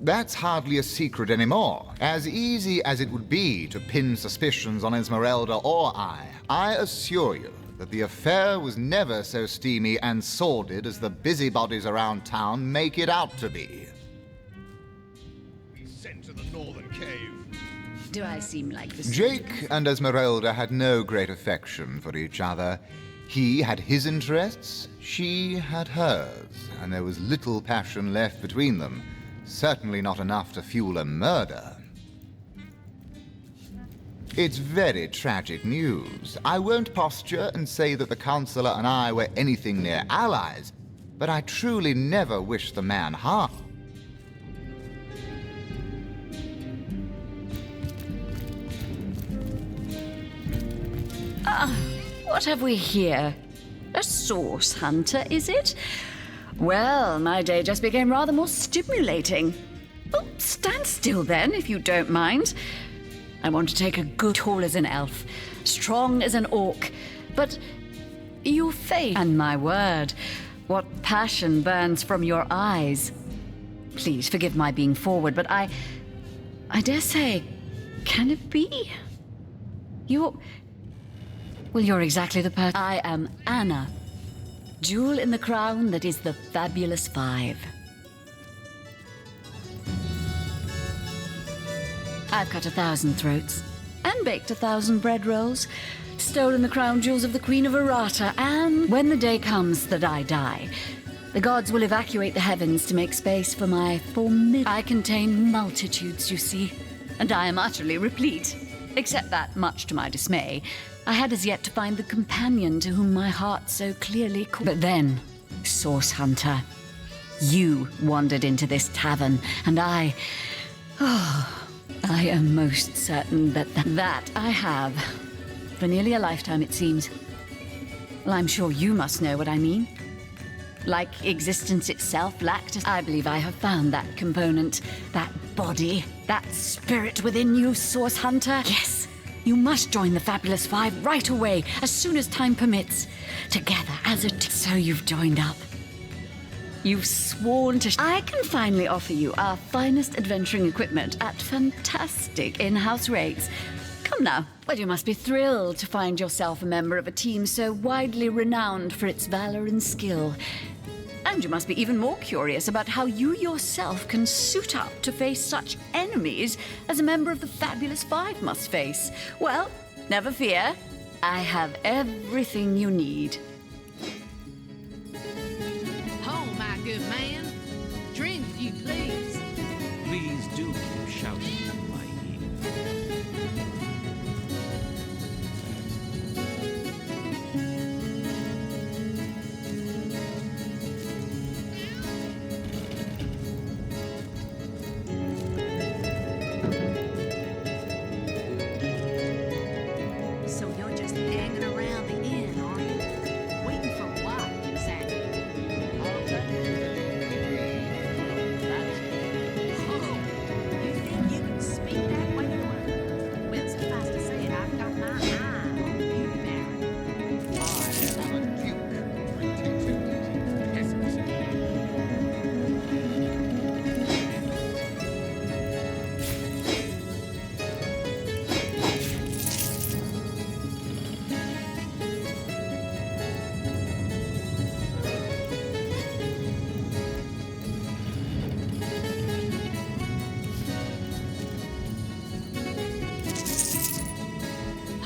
That's hardly a secret anymore. As easy as it would be to pin suspicions on Esmeralda or I assure you that the affair was never so steamy and sordid as the busybodies around town make it out to be. Be sent to the northern cave. Do I seem like this? Jake and Esmeralda had no great affection for each other. He had his interests, she had hers, and there was little passion left between them. Certainly not enough to fuel a murder. It's very tragic news. I won't posture and say that the Counselor and I were anything near allies, but I truly never wish the man harm. What have we here? A source hunter, is it? Well, my day just became rather more stimulating. Oh, stand still then, if you don't mind. I want to take a good tall as an elf, strong as an orc, but your face, and my word, what passion burns from your eyes. Please forgive my being forward, but I dare say, can it be? You're exactly the person. I am Anna, jewel in the crown that is the Fabulous Five. I've cut 1,000 throats, and baked 1,000 bread rolls, stolen the crown jewels of the Queen of Arata, and when the day comes that I die, the gods will evacuate the heavens to make space for my formidable... I contain multitudes, you see, and I am utterly replete. Except that, much to my dismay, I had as yet to find the companion to whom my heart so clearly called. But then, Source Hunter, you wandered into this tavern, and I am most certain that I have. For nearly a lifetime, it seems. Well, I'm sure you must know what I mean. Like existence itself lacked, I believe I have found that component, that body, that spirit within you, Source Hunter. Yes, you must join the Fabulous Five right away, as soon as time permits. Together as a team. So you've joined up. You've sworn to... I can finally offer you our finest adventuring equipment at fantastic in-house rates. Come now. Well, you must be thrilled to find yourself a member of a team so widely renowned for its valor and skill. And you must be even more curious about how you yourself can suit up to face such enemies as a member of the Fabulous Five must face. Well, never fear. I have everything you need. Oh, my good man. Drink, if you please. Please do keep shouting in my ear. So you're just hanging around the inn, are you? Waiting for what, exactly? Oh, you think you can speak that way to her? Well, suffice to say it, I've got my eye on the beauty baron. I am a duke. Pretty peasant.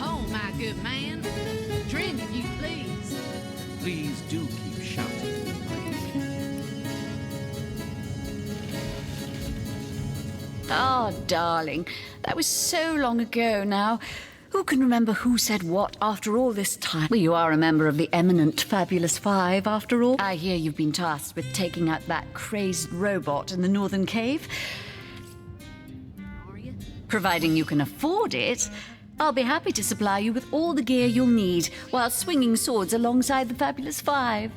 Oh, my good man. Drink, if you please. Please do keep shouting in my ear. Oh, darling, that was so long ago now. Who can remember who said what after all this time? Well, you are a member of the eminent Fabulous Five, after all. I hear you've been tasked with taking out that crazed robot in the Northern Cave. Providing you can afford it, I'll be happy to supply you with all the gear you'll need while swinging swords alongside the Fabulous Five.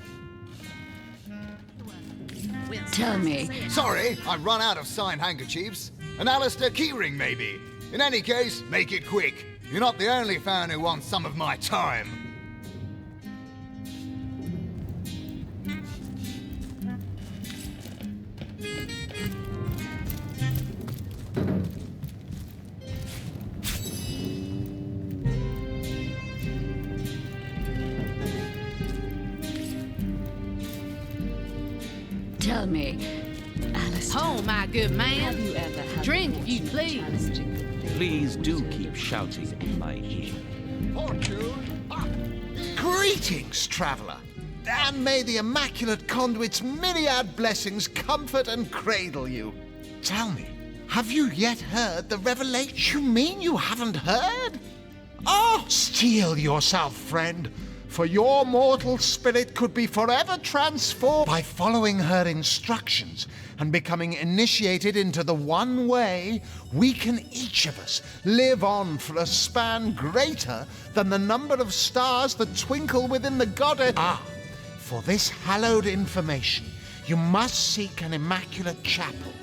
Tell me. Sorry, I've run out of signed handkerchiefs. An Alistair keyring, maybe. In any case, make it quick. You're not the only fan who wants some of my time. Tell me, Alistair. Oh, my good man. Have you ever had Drink, if you please. Please do keep shouting in my ear. Greetings, traveller, and may the Immaculate Conduit's myriad blessings comfort and cradle you. Tell me, have you yet heard the revelation? You mean you haven't heard? Oh, steel yourself, friend, for your mortal spirit could be forever transformed by following her instructions and becoming initiated into the one way we can each of us live on for a span greater than the number of stars that twinkle within the goddess. Ah, for this hallowed information, you must seek an immaculate chapel.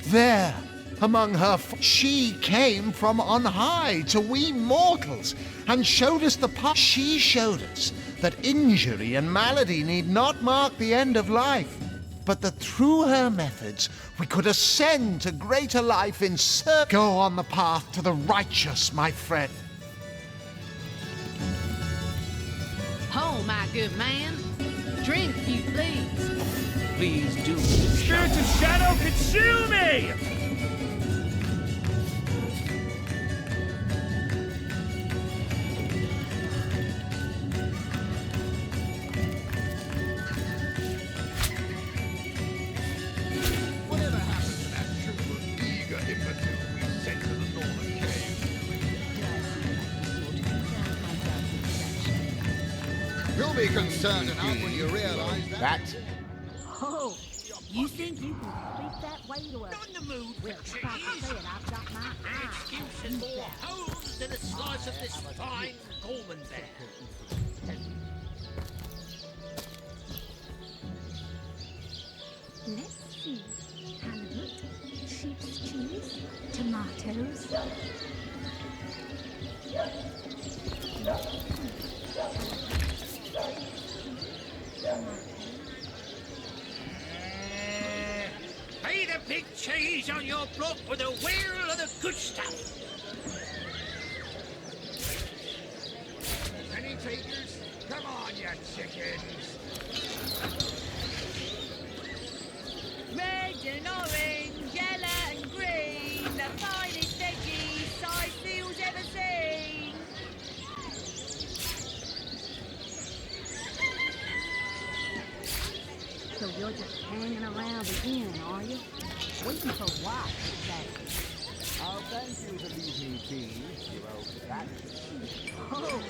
There, among her, she came from on high to we mortals and showed us the path. She showed us that injury and malady need not mark the end of life, but that through her methods we could ascend to greater life in search. Go on the path to the righteous, my friend. Oh, my good man. Drink, if you please. Please do. Spirit of shadow, consume me! Whatever happened to that triple eager impetus we sent to the Northern Cave? You'll be concerned enough when you realize that. Oh, you think you can speak that way to her? Not in the mood for cheese. I've got my eye. Excuses more holes than a slice of this fine Gorman bear. Let's see. Halibut, sheep's cheese, tomatoes. Pay the big cheese on your block with a wheel of the good stuff. partakers? Come on, you chickens! Red and orange, yellow and green, the finest veggies Sightfield's ever seen. So you're just hanging around the inn, are you? Waiting for what, exactly? I'll thank you to leave me be, you old cat. Oh,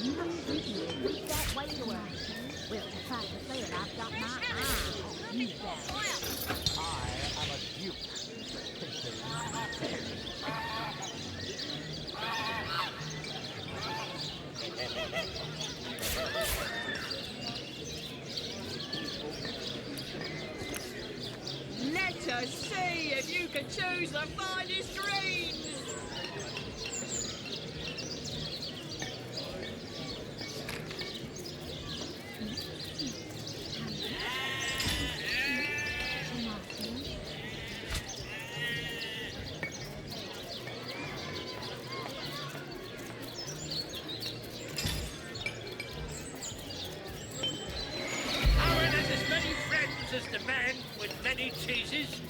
you don't think you can beat that way to us? Well, suffice to say it, I've got my eye on you guys. I am a duke. Let us see if you can choose the finest greens. Aaron has as many friends as the man with many cheeses.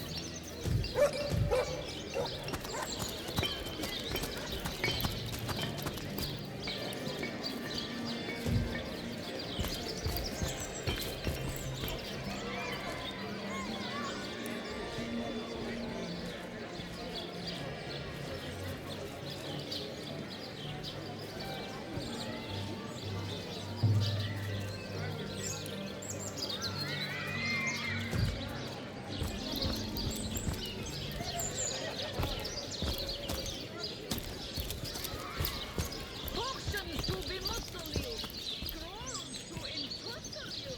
Portions to be muscle you, scrolls to entwustle you.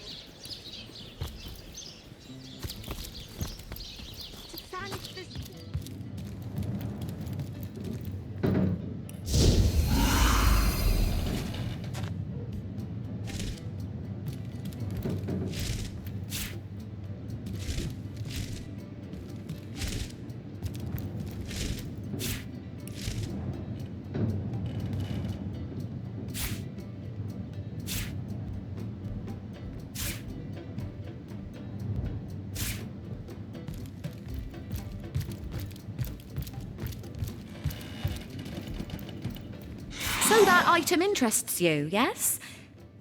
So that item interests you, yes?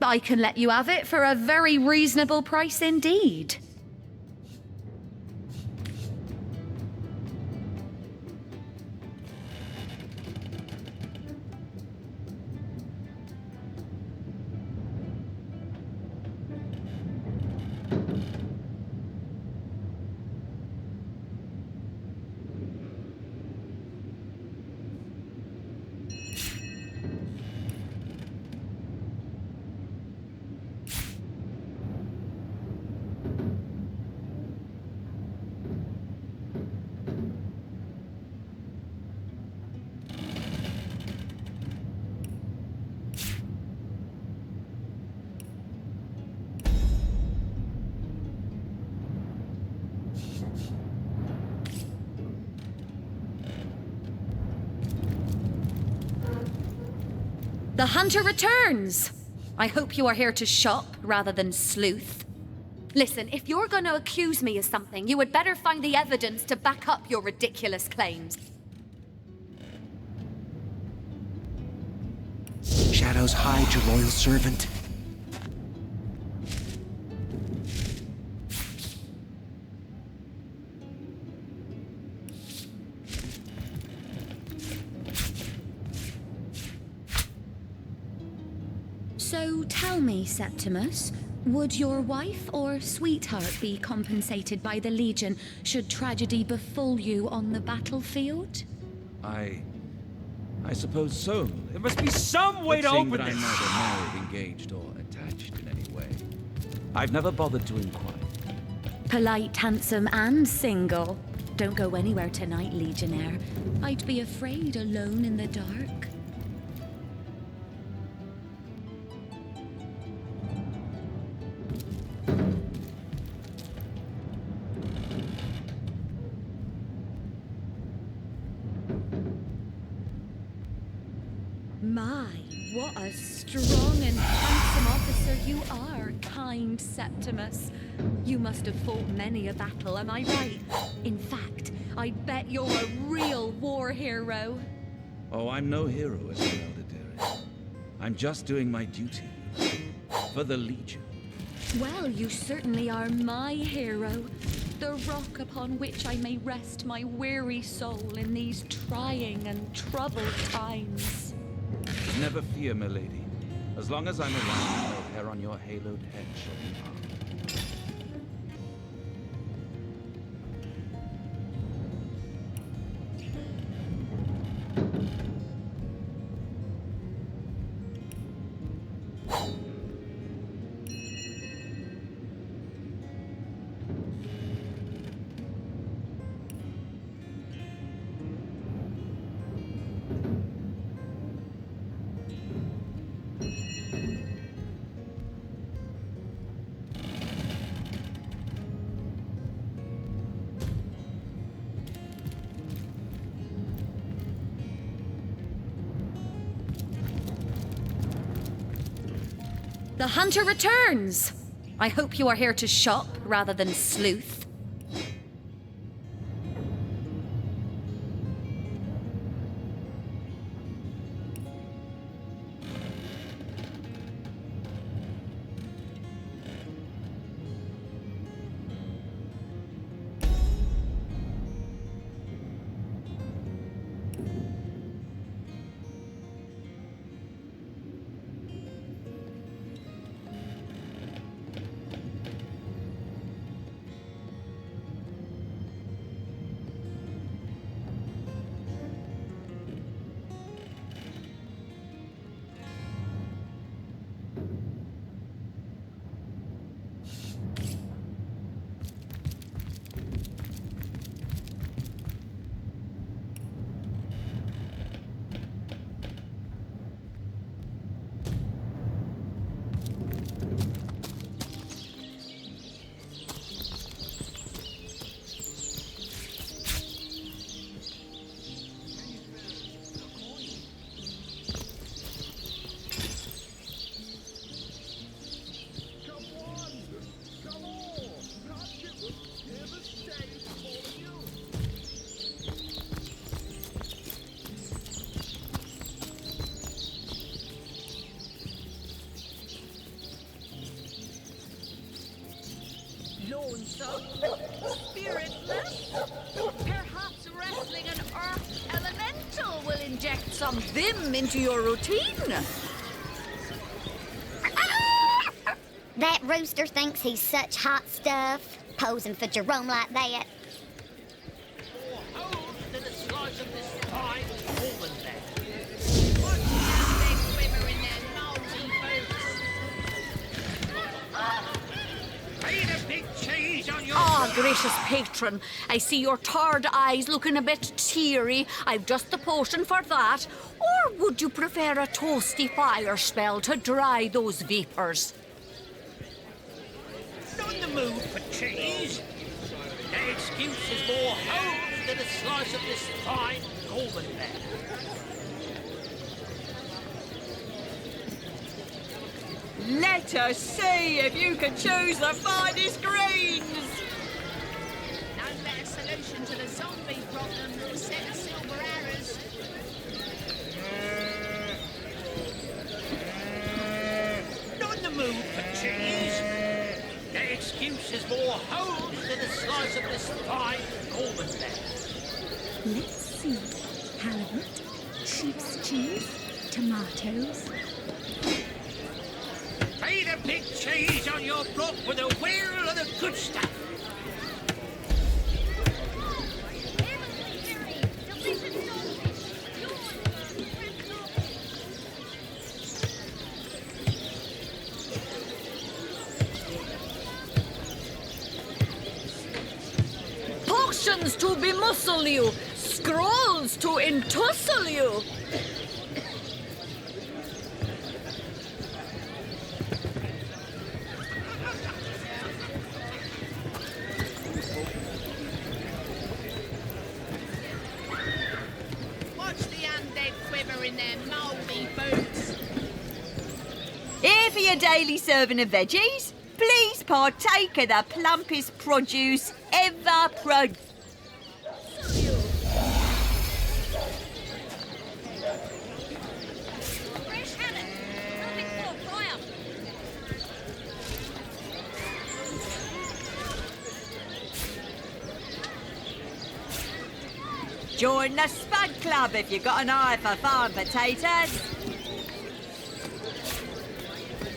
I can let you have it for a very reasonable price indeed. The hunter returns! I hope you are here to shop rather than sleuth. Listen, if you're going to accuse me of something, you had better find the evidence to back up your ridiculous claims. Shadows hide your loyal servant. So tell me, Septimus, would your wife or sweetheart be compensated by the Legion should tragedy befall you on the battlefield? I suppose so. There must be some way to open this. I'm neither married, engaged, or attached in any way. I've never bothered to inquire. Polite, handsome, and single. Don't go anywhere tonight, Legionnaire. I'd be afraid alone in the dark. My, What a strong and handsome officer you are, kind Septimus. You must have fought many a battle, am I right? In fact, I bet you're a real war hero. Oh, I'm no hero, Esmeralda dearest. I'm just doing my duty. For the Legion. Well, you certainly are my hero. The rock upon which I may rest my weary soul in these trying and troubled times. Never fear, milady. As long as I'm around, no hair on your haloed head shall be harmed. The hunter returns! I hope you are here to shop rather than sleuth. Lonesome, spiritless. Perhaps wrestling an earth elemental will inject some vim into your routine. That rooster thinks he's such hot stuff, posing for Jerome like that. Than a slice of this fine woman there. Ain't a big cheese on your... Ah, gracious patron, I see your tarred eyes looking a bit teary. I've just the potion for that. Or would you prefer a toasty fire spell to dry those vapours? Not in the mood for cheese. That excuse is more holes than a slice of this fine golden there. Let us see if you can choose the finest greens. No better solution to the zombie problem than a set of silver arrows. Not in the mood for cheese. That excuse is more holes than a slice of this fine golden there. Let's see. Halibut, sheep's cheese, tomatoes. Ain't a big cheese on your block with a wheel of the good stuff. Potions to bemuscle you, scrolls to entussle you. Watch the undead quiver in their mouldy boots. for your daily serving of veggies? Please partake of the plumpest produce ever produced. Join the Spud Club if you've got an eye for farm potatoes.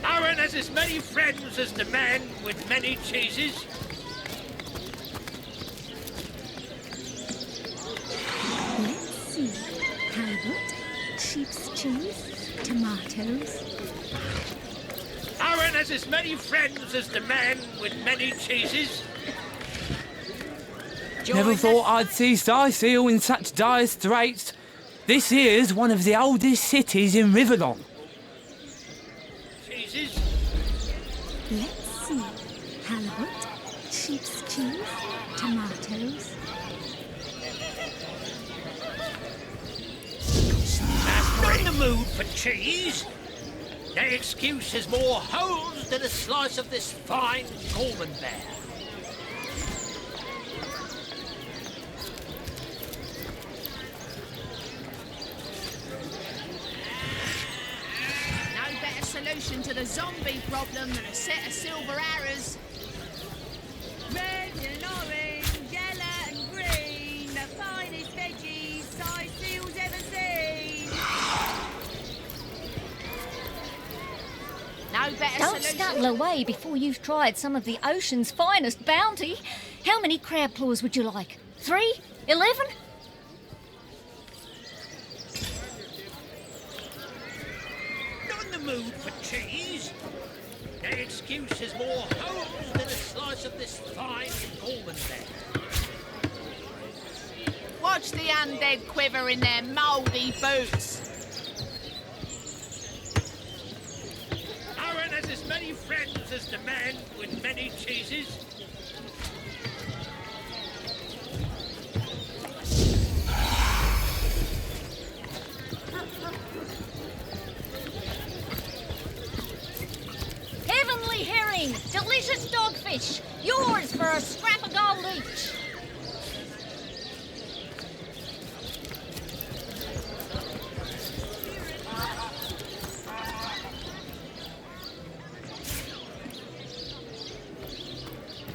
Aaron has as many friends as the man with many cheeses. Let's see. Halibut, sheep's cheese, tomatoes. Aaron has as many friends as the man with many cheeses. Never thought I'd see Scythiel in such dire straits. This is one of the oldest cities in Rivendell. Cheeses? Let's see. Halibut, sheep's cheese, tomatoes. Not in the mood for cheese. The excuse is more holes than a slice of this fine almond bear. No better solution to the zombie problem than a set of silver arrows. Red and orange, yellow and green, the finest veggies Scythiel's ever seen. No better Don't solution. scuttle away before you've tried some of the ocean's finest bounty. How many crab claws would you like? 3? 11? Not in the mood for cheese. The excuse is more holes than a slice of this fine almond bear. Watch the undead quiver in their mouldy boots. Aaron has as many friends as the man with many cheeses. Heavenly herring, delicious dogfish, yours for a scrap of gold each.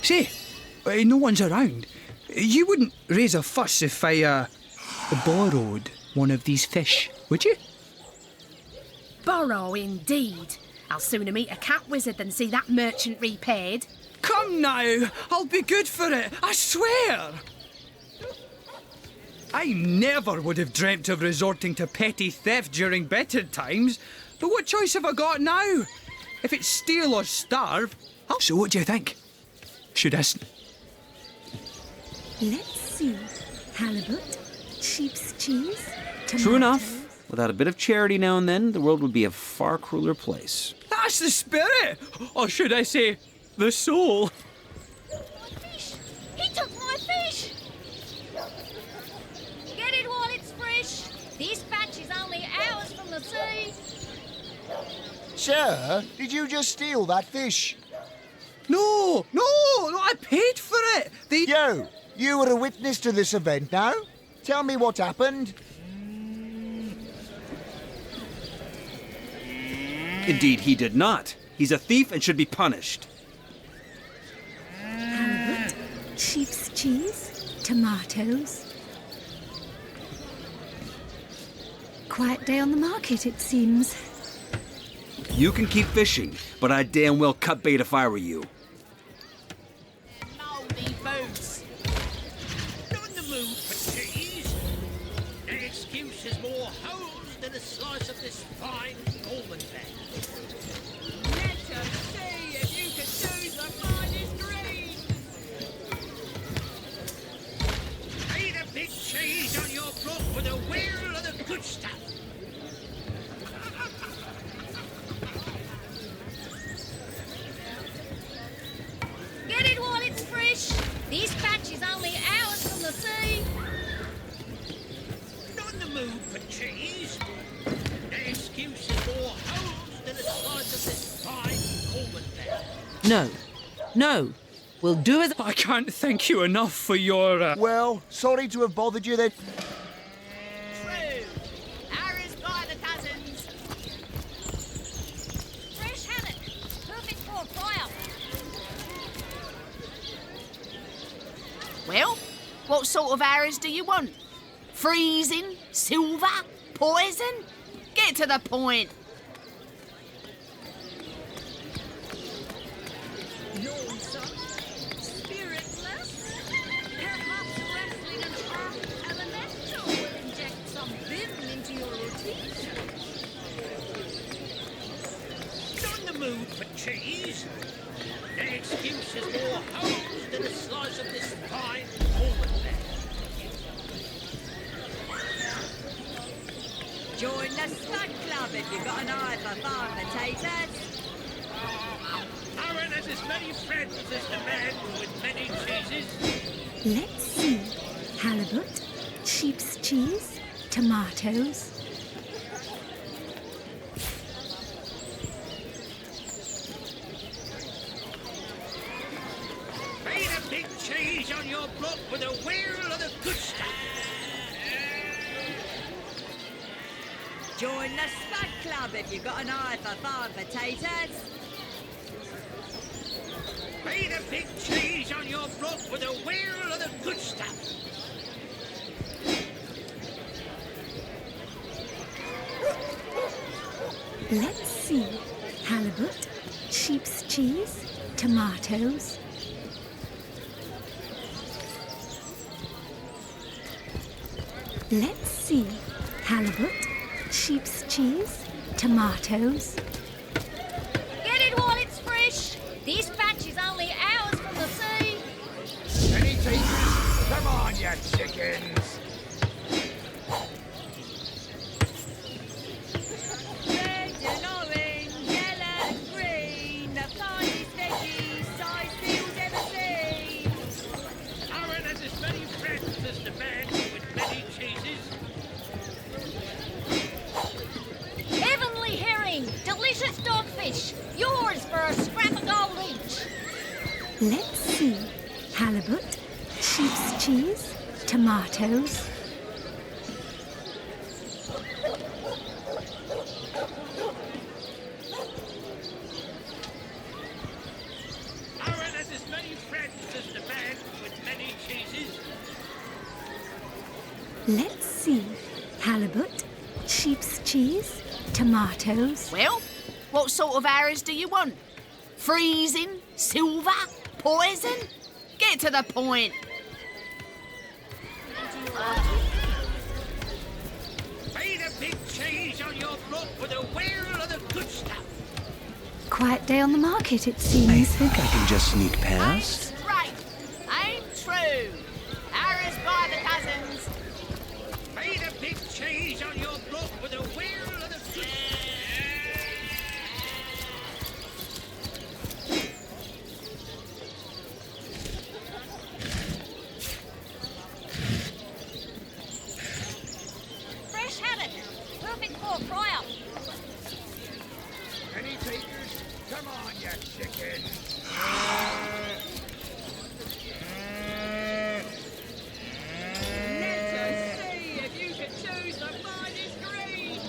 Say, no one's around. You wouldn't raise a fuss if I, borrowed one of these fish, would you? Borrow indeed. I'll sooner meet a cat wizard than see that merchant repaid. Come now, I'll be good for it, I swear! I never would have dreamt of resorting to petty theft during better times, but what choice have I got now? If it's steal or starve, so what do you think? Should I... Let's see. Halibut, sheep's cheese, tomatoes. True enough. Without a bit of charity now and then, the world would be a far crueler place. That's the spirit! Or should I say, the soul? He took my fish! Get it while it's fresh. This batch is only hours from the sea. Sir, did you just steal that fish? No, I paid for it. You were a witness to this event now? Tell me what happened. Indeed, he did not. He's a thief and should be punished. Halibut, sheep's cheese, tomatoes. Quiet day on the market, it seems. You can keep fishing, but I'd damn well cut bait if I were you. Mouldy boots. Not in the mood for cheese. The excuse is more holes than a slice of this fine almond bear. Let us see if you can choose the finest green. Lay the big cheese on your block with a wheel of the good stuff. Get it while it's fresh. This batch is only hours from the sea. Not in the mood for cheese. The excuse is more holes than a slice of this fine No. No. We'll do as... I can't thank you enough for your... Well, sorry to have bothered you then. True. Arrows by the dozens. Fresh haddock. Perfect for a fry-up. Well, what sort of arrows do you want? Freezing? Silver? Poison? Get to the point. Spiritless? Perhaps wrestling an earth elemental will inject some vim into your routine. Not in the mood for cheese. The excuse is more holes than a slice of this fine almond left. Join the Stud Club if you've got an eye for farm potatoes. Aaron has as many friends as the man with many cheeses. Let's see. Halibut, sheep's cheese, tomatoes. Ain't a big cheese on your block with a wheel of the good stuff. Join the Stud Club if you've got an eye for farm potatoes. Ain't a big cheese on your block with a wheel of the good stuff. Let's see. Halibut, sheep's cheese, tomatoes. Let's see. Halibut, sheep's cheese, tomatoes. Get it while it's fresh. This batch is only hours from the sea. Any takers? Come on, you chickens. Red and orange, yellow and green, the finest veggies size fields ever seen. Aaron has as many friends as the man with many cheeses. Heavenly herring. Delicious dogfish. Yours for a scrap of gold each. Let's see. Halibut, sheep's cheese, tomatoes. Aaron has as many friends as the man with many cheeses. Let's see. Halibut, sheep's cheese, tomatoes. Well, what sort of arrows do you want? Freezing? Silver? Poison? Get to the point. Ain't a big cheese on your block with a wheel of the good stuff. Quiet day on the market, it seems. I think I can just sneak past. Right. Ain't true. Arrows by the dozens. Ain't a big cheese on your block with a wheel of the good stuff. Fresh haddock. Perfect for a fry-up. Any takers? Come on, you chickens. Let us see if you can choose the finest green.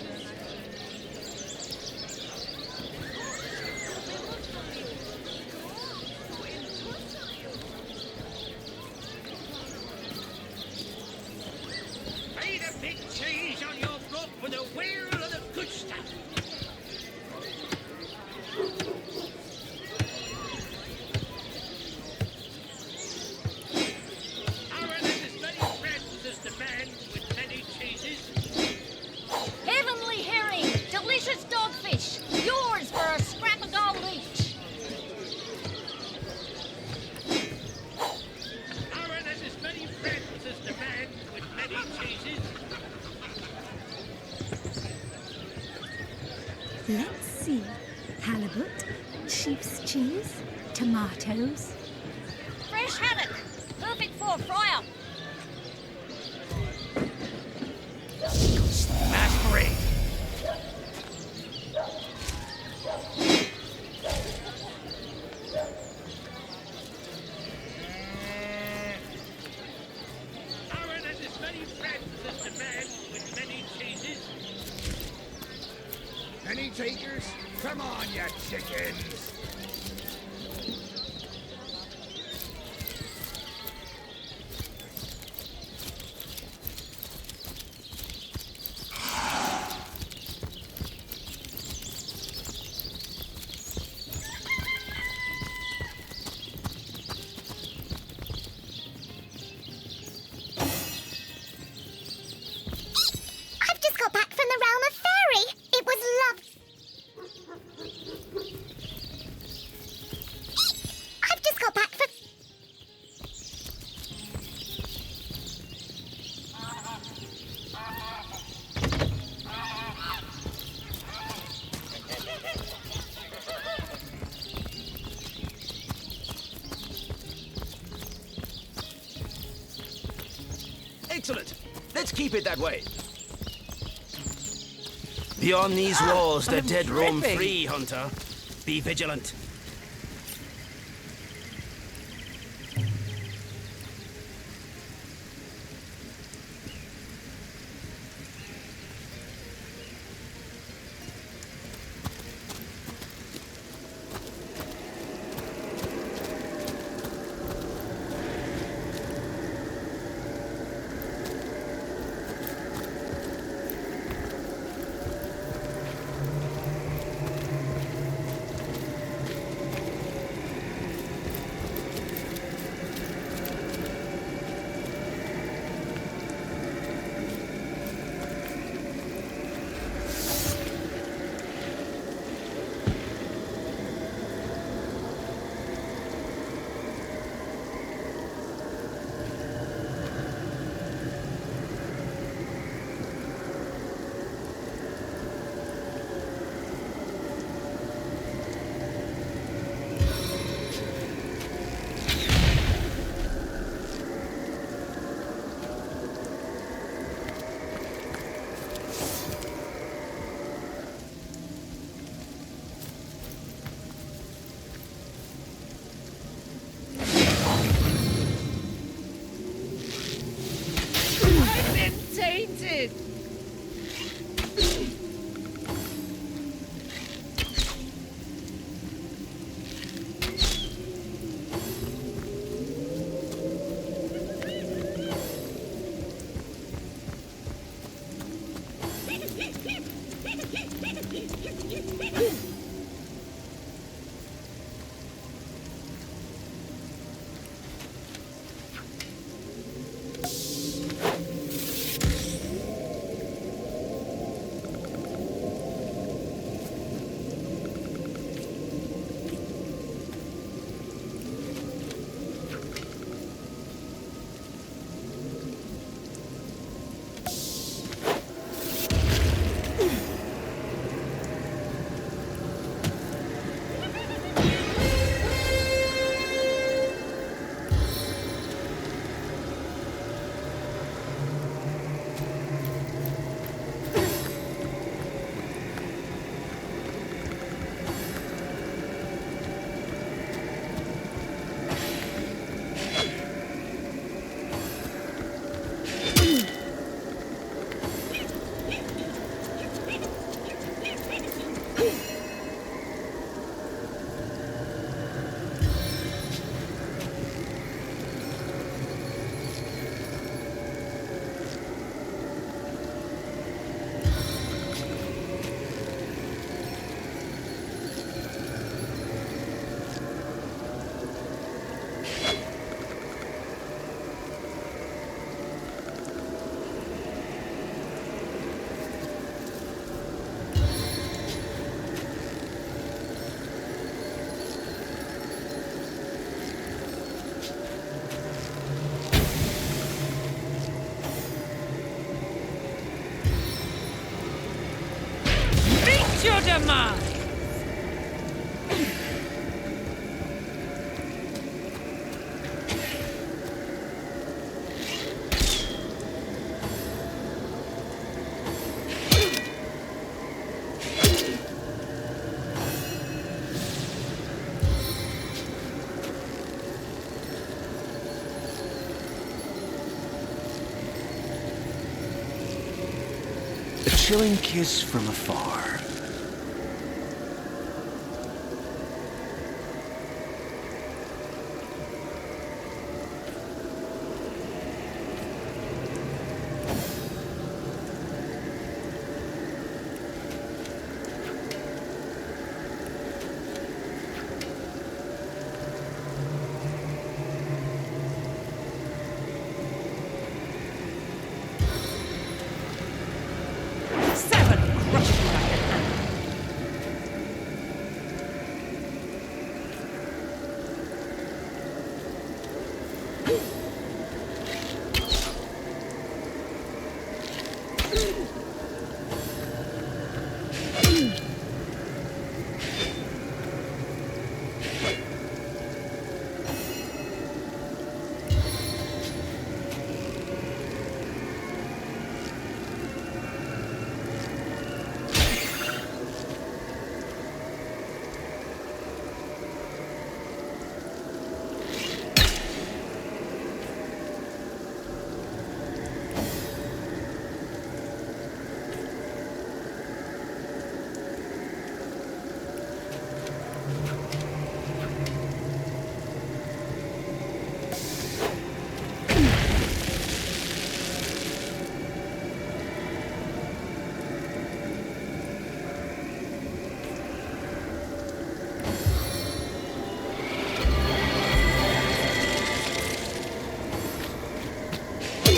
Ain't a big cheese on your block with a wheel of the good stuff. Aaron has as many friends as the man with many cheeses. Heavenly herring. Delicious dogfish. Yours for a scrap of gold each. Aaron has as many friends as the man with many cheeses. Let's see. Halibut, sheep's cheese, tomatoes. Fresh haddock. Perfect for a fry-up. Masquerade. Any friends of the man with many cheeses? Any takers? Come on, you chickens! I've just got back from the realm of fairy. It was I've just got back from... Excellent. Let's keep it that way. Beyond these walls, the dead roam dripping. free, Hunter. Be vigilant. I've been tainted! Your demise! chilling kiss from afar.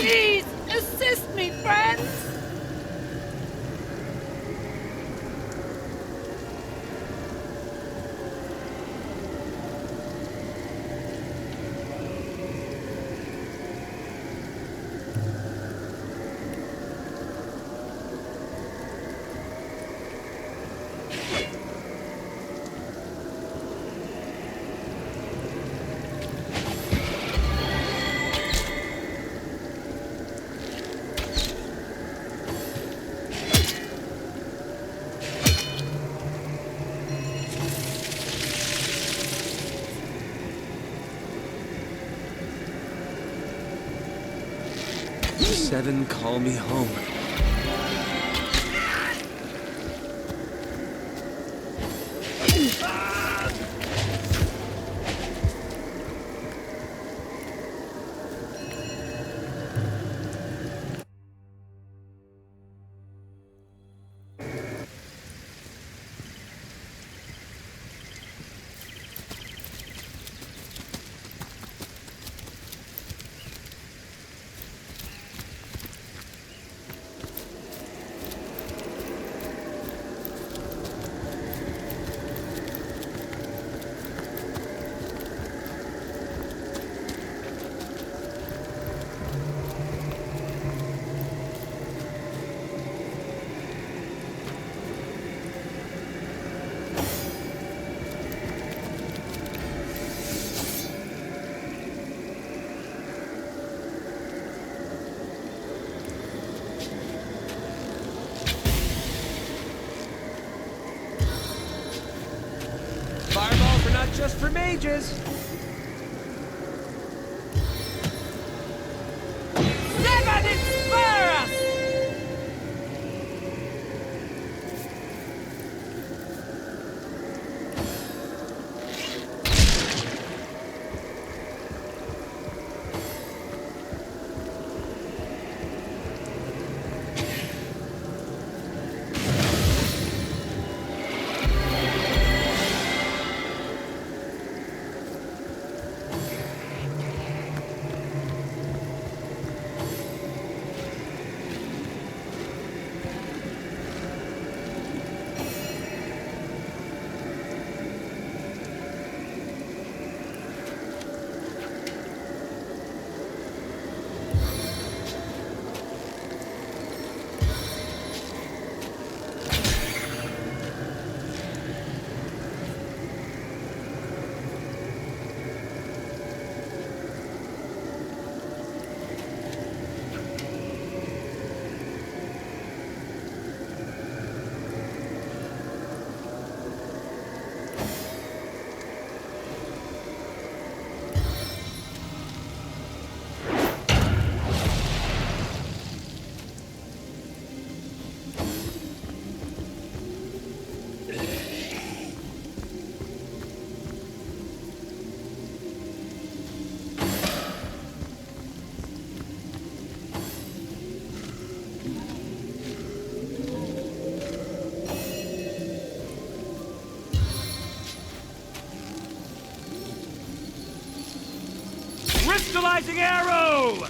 Please, assist me, friends! Seven, call me home. Fireballs are not just for mages. Seven, inspire us! Crystallizing arrow!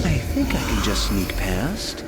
I think I can just sneak past.